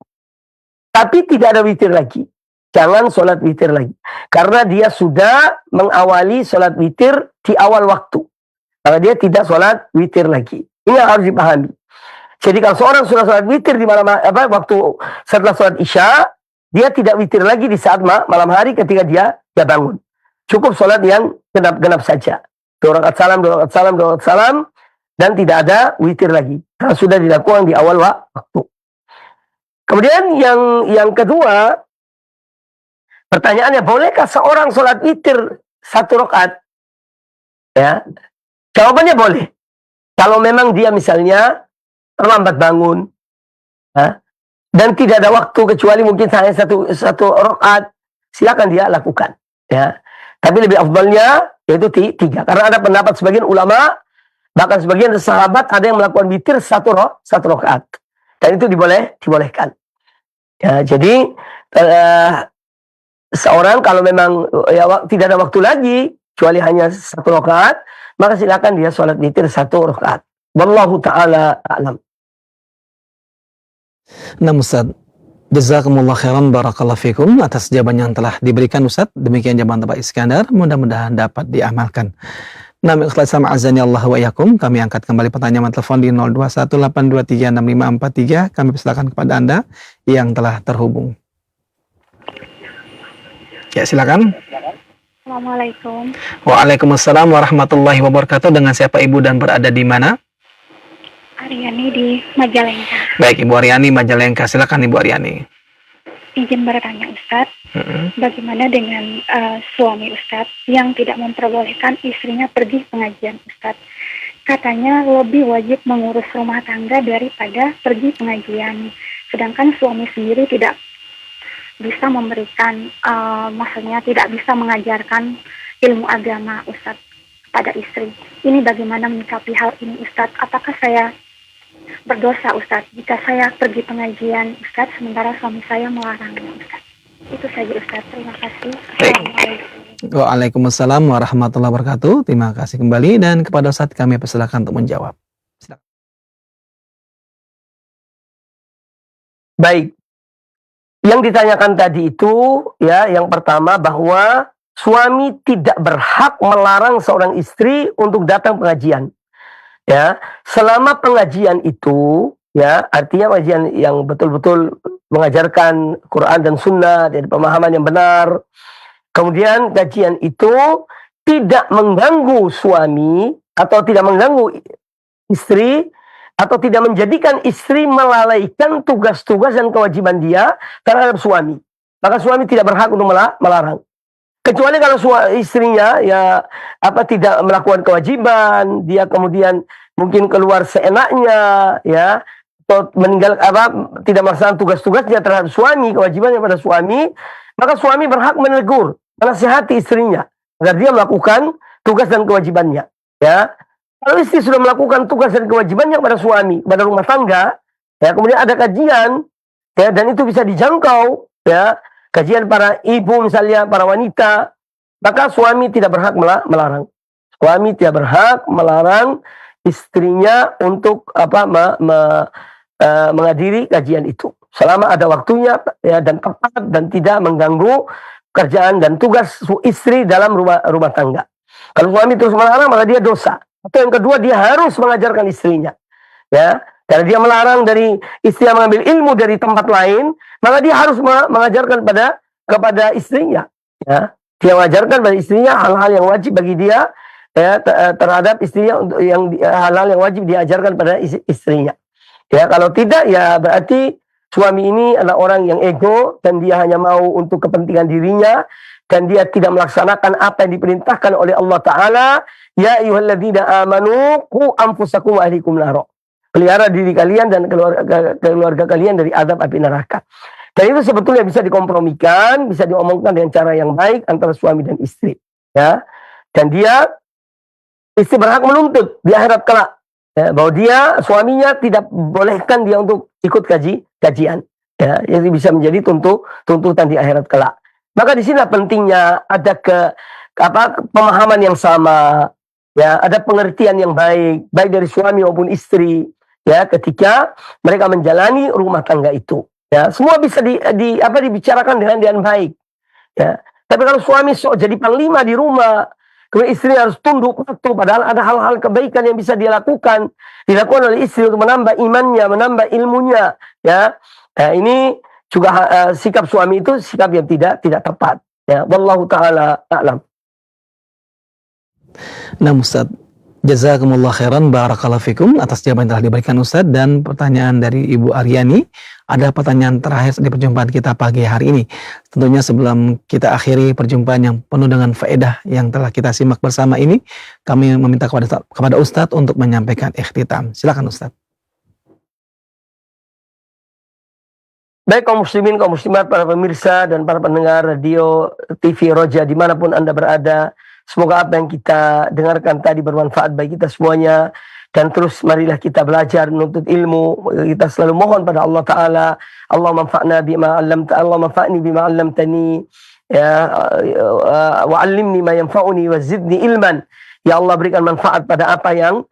Tapi tidak ada witir lagi. Jangan sholat witir lagi. Karena dia sudah mengawali sholat witir di awal waktu. Karena dia tidak sholat witir lagi. Ini yang harus dipahami. Jadi kalau seorang sudah sholat witir di malam waktu setelah sholat Isya, dia tidak witir lagi di saat malam hari ketika dia bangun. Cukup sholat yang genap-genap saja. 2 rakaat salam, 2 rakaat salam, 2 rakaat salam, dan tidak ada witir lagi. Karena sudah dilakukan di awal waktu. Kemudian yang kedua, pertanyaannya, bolehkah seorang sholat witir 1 rakaat? Ya, jawabannya boleh. Kalau memang dia misalnya terlambat bangun, ya, dan tidak ada waktu kecuali mungkin hanya satu rakaat, silakan dia lakukan. Ya, tapi lebih afdalnya yaitu 3. Karena ada pendapat sebagian ulama, bahkan sebagian sahabat ada yang melakukan witir 1 rakaat, dan itu dibolehkan. Ya, jadi seorang kalau memang tidak ada waktu lagi, kecuali hanya 1 rakaat, maka silakan dia sholat witir 1 rakaat. Wallahu ta'ala a'lam. Nah Ustaz, jazakumullah khairan barakallahu fikum atas jawaban yang telah diberikan Ustaz. Demikian jawaban Bapak Iskandar, mudah-mudahan dapat diamalkan. Nah, ikhlas sama azani Allah wa yakum, kami angkat kembali pertanyaan telepon di 0218236543. Kami persilakan kepada Anda yang telah terhubung. Ya, silakan. Assalamualaikum. Waalaikumsalam warahmatullahi wabarakatuh. Dengan siapa Ibu dan berada di mana? Aryani di Majalengka. Baik, Ibu Aryani Majalengka. Silakan Ibu Aryani. Izin bertanya Ustadz, bagaimana dengan suami Ustadz yang tidak memperbolehkan istrinya pergi pengajian Ustadz? Katanya lebih wajib mengurus rumah tangga daripada pergi pengajian. Sedangkan suami sendiri tidak bisa memberikan, maksudnya tidak bisa mengajarkan ilmu agama Ustadz pada istri. Ini bagaimana menyikapi hal ini Ustadz? Apakah saya berdosa Ustadz jika saya pergi pengajian Ustadz sementara suami saya melarangnya Ustadz? Itu saja Ustadz, terima kasih. Assalamualaikum. Waalaikumsalam warahmatullahi wabarakatuh. Terima kasih kembali, dan kepada Ustadz kami persilakan untuk menjawab. Silakan. Baik. Yang ditanyakan tadi itu, ya, yang pertama bahwa suami tidak berhak melarang seorang istri untuk datang pengajian. Ya, selama pengajian itu, ya, artinya pengajian yang betul-betul mengajarkan Quran dan Sunnah dari pemahaman yang benar. Kemudian kajian itu tidak mengganggu suami atau tidak mengganggu istri, atau tidak menjadikan istri melalaikan tugas-tugas dan kewajiban dia terhadap suami. Maka suami tidak berhak untuk melarang. Kecuali kalau istrinya tidak melakukan kewajiban, dia kemudian mungkin keluar seenaknya, ya, atau tidak melaksanakan tugas-tugasnya terhadap suami, kewajibannya pada suami, maka suami berhak menegur, menasihati istrinya agar dia melakukan tugas dan kewajibannya. Ya, kalau istri sudah melakukan tugas dan kewajibannya pada suami, pada rumah tangga, ya, kemudian ada kajian, ya, dan itu bisa dijangkau, ya, kajian para ibu misalnya, para wanita, maka suami tidak berhak melarang. Suami tidak berhak melarang istrinya untuk menghadiri kajian itu selama ada waktunya, ya, dan tepat dan tidak mengganggu kerjaan dan tugas istri dalam rumah tangga. Kalau suami terus melarang, maka dia dosa. Atau yang kedua, dia harus mengajarkan istrinya, ya. Karena dia melarang dari istri yang mengambil ilmu dari tempat lain, maka dia harus mengajarkan kepada istrinya. Ya. Dia mengajarkan pada istrinya hal-hal yang wajib bagi dia, ya, terhadap istrinya, untuk hal-hal yang wajib diajarkan pada istrinya. Ya, kalau tidak, ya berarti suami ini adalah orang yang ego dan dia hanya mau untuk kepentingan dirinya dan dia tidak melaksanakan apa yang diperintahkan oleh Allah Ta'ala. Ya ayyuhalladzina amanu qu anfusakum wa ahlikum naro. Pelihara diri kalian dan keluarga kalian dari azab api neraka. Dan itu sebetulnya bisa dikompromikan, bisa diomongkan dengan cara yang baik antara suami dan istri. Ya. Dan istri berhak menuntut di akhirat kelak, ya, bahwa suaminya tidak bolehkan dia untuk ikut kajian. Ya, itu bisa menjadi tuntutan di akhirat kelak. Maka di sini pentingnya ada pemahaman yang sama, ya, ada pengertian yang baik dari suami maupun istri, ya, ketika mereka menjalani rumah tangga itu. Ya, semua bisa dibicarakan dengan baik. Ya. Tapi kalau suami jadi panglima di rumah, kemudian istri harus tunduk patuh, padahal ada hal-hal kebaikan yang bisa dilakukan oleh istri untuk menambah imannya, menambah ilmunya, ya. Nah, ini juga sikap suami itu sikap yang tidak tepat, ya. Wallahu taala a'lam. Nah, Ustaz, jazakumullah khairan, barakallahu fikum atas jawaban yang telah diberikan Ustaz. Dan pertanyaan dari Ibu Aryani, ada pertanyaan terakhir di perjumpaan kita pagi hari ini. Tentunya sebelum kita akhiri perjumpaan yang penuh dengan faedah yang telah kita simak bersama ini, kami meminta kepada Ustaz untuk menyampaikan ikhtitam. Silakan Ustaz. Baik kaum muslimin, kaum muslimat, para pemirsa dan para pendengar radio TV Roja dimanapun Anda berada, semoga apa yang kita dengarkan tadi bermanfaat bagi kita semuanya. Dan terus marilah kita belajar menuntut ilmu. Kita selalu mohon pada Allah Ta'ala, Allah manfa'na bima 'allamta, Allah manfa'ni bima 'allamtani, ya, wa 'allimni ma yanfa'uni wa zidni ilman. Ya Allah, berikan manfaat pada apa yang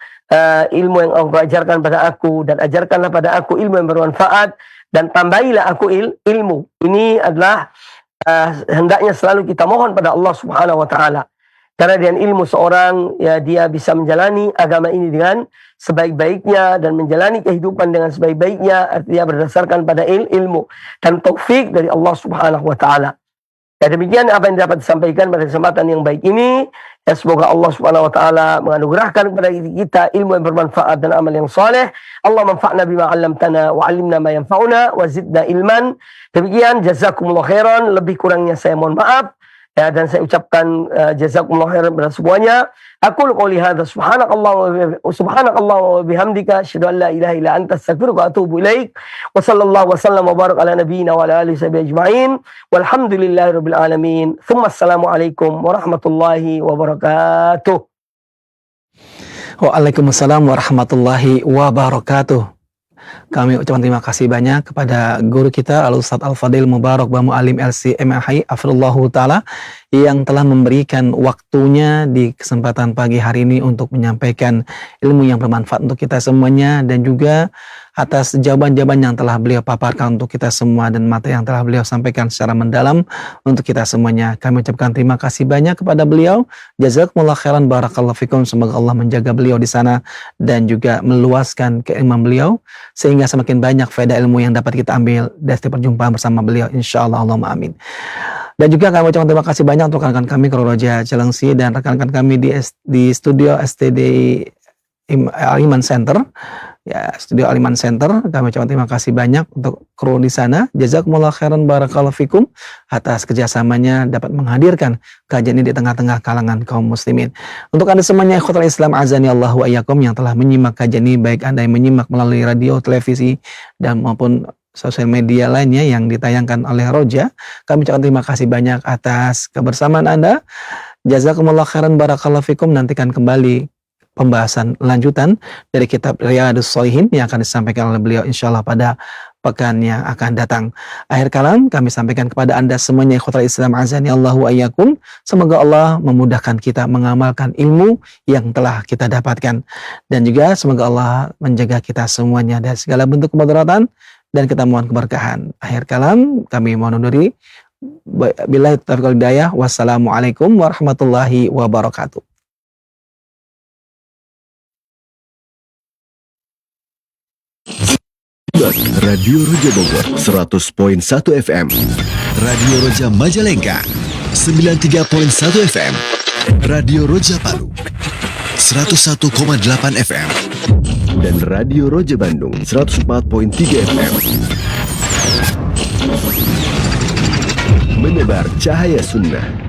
ilmu yang Engkau ajarkan pada aku, dan ajarkanlah pada aku ilmu yang bermanfaat, dan tambahilah aku ilmu. Ini adalah hendaknya selalu kita mohon pada Allah Subhanahu wa Ta'ala. Karena dengan ilmu seorang, ya, dia bisa menjalani agama ini dengan sebaik-baiknya dan menjalani kehidupan dengan sebaik-baiknya, artinya berdasarkan pada ilmu dan taufik dari Allah Subhanahu wa Ta'ala. Ya, demikian apa yang dapat disampaikan pada kesempatan yang baik ini. Ya, semoga Allah Subhanahu wa Ta'ala menganugerahkan kepada kita ilmu yang bermanfaat dan amal yang soleh. Allah manfa'na bima 'allamtana wa 'allimna ma yanfa'una wa zidna ilman. Demikian, jazakumullah khairan. Lebih kurangnya saya mohon maaf. Ya, dan saya ucapkan jazakumullah khairan kepada semuanya. Aku qouli hadza subhanakallah wa bihamdika asyhadu an la ilaha illa anta astaghfiruka wa atubu ilaik. Wa sallallahu wa sallam wa barak ala nabiyyina wa ala alihi washabihi ajma'in. Walhamdulillahirabbil alamin. Tsumma assalamu alaikum warahmatullahi wabarakatuh. Waalaikumsalam warahmatullahi wabarakatuh. Kami ucapkan terima kasih banyak kepada guru kita Al-Ustadz Al-Fadil Mubarak Bamu Alim LC-MHI Afrullahu Ta'ala yang telah memberikan waktunya di kesempatan pagi hari ini untuk menyampaikan ilmu yang bermanfaat untuk kita semuanya, dan juga atas jawaban-jawaban yang telah beliau paparkan untuk kita semua dan materi yang telah beliau sampaikan secara mendalam untuk kita semuanya. Kami ucapkan terima kasih banyak kepada beliau. Jazakumullah khairan, barakallahu fikum. Semoga Allah menjaga beliau di sana dan juga meluaskan keilmuan beliau sehingga semakin banyak faedah ilmu yang dapat kita ambil dari perjumpaan bersama beliau, insyaallah, Allahumma amin. Dan juga kami ucapkan terima kasih banyak untuk rekan-rekan kami Roja Cilengsi dan rekan-rekan kami di studio STD Aliman Center. Ya, studio Aliman Center, kami ucapkan terima kasih banyak untuk kru di sana. Jazakumullah khairan, barakallahu fikum atas kerjasamanya dapat menghadirkan kajian ini di tengah-tengah kalangan kaum muslimin. Untuk Anda semuanya ikhwatal Islam azani Allahu wa iyyakum yang telah menyimak kajian ini, baik Anda yang menyimak melalui radio, televisi dan maupun sosial media lainnya yang ditayangkan oleh Roja, kami ucapkan terima kasih banyak atas kebersamaan Anda. Jazakumullah khairan, barakallahu fikum. Nantikan kembali pembahasan lanjutan dari kitab Riyadhus Shalihin yang akan disampaikan oleh beliau insyaallah pada pekan yang akan datang. Akhir kalam kami sampaikan kepada Anda semuanya ikhwatal Islam azani Allahu wa iyyakum. Semoga Allah memudahkan kita mengamalkan ilmu yang telah kita dapatkan, dan juga semoga Allah menjaga kita semuanya dari segala bentuk kemudaratan, dan kita mohon keberkahan. Akhir kalam kami mohon undur diri. Billahi taufiq wal hidayah. Wassalamualaikum warahmatullahi wabarakatuh. Radio Roja Bogor 100.1 FM, Radio Roja Majalengka 93.1 FM, Radio Roja Palu 101,8 FM, dan Radio Roja Bandung 104.3 FM. Menebar cahaya sunnah.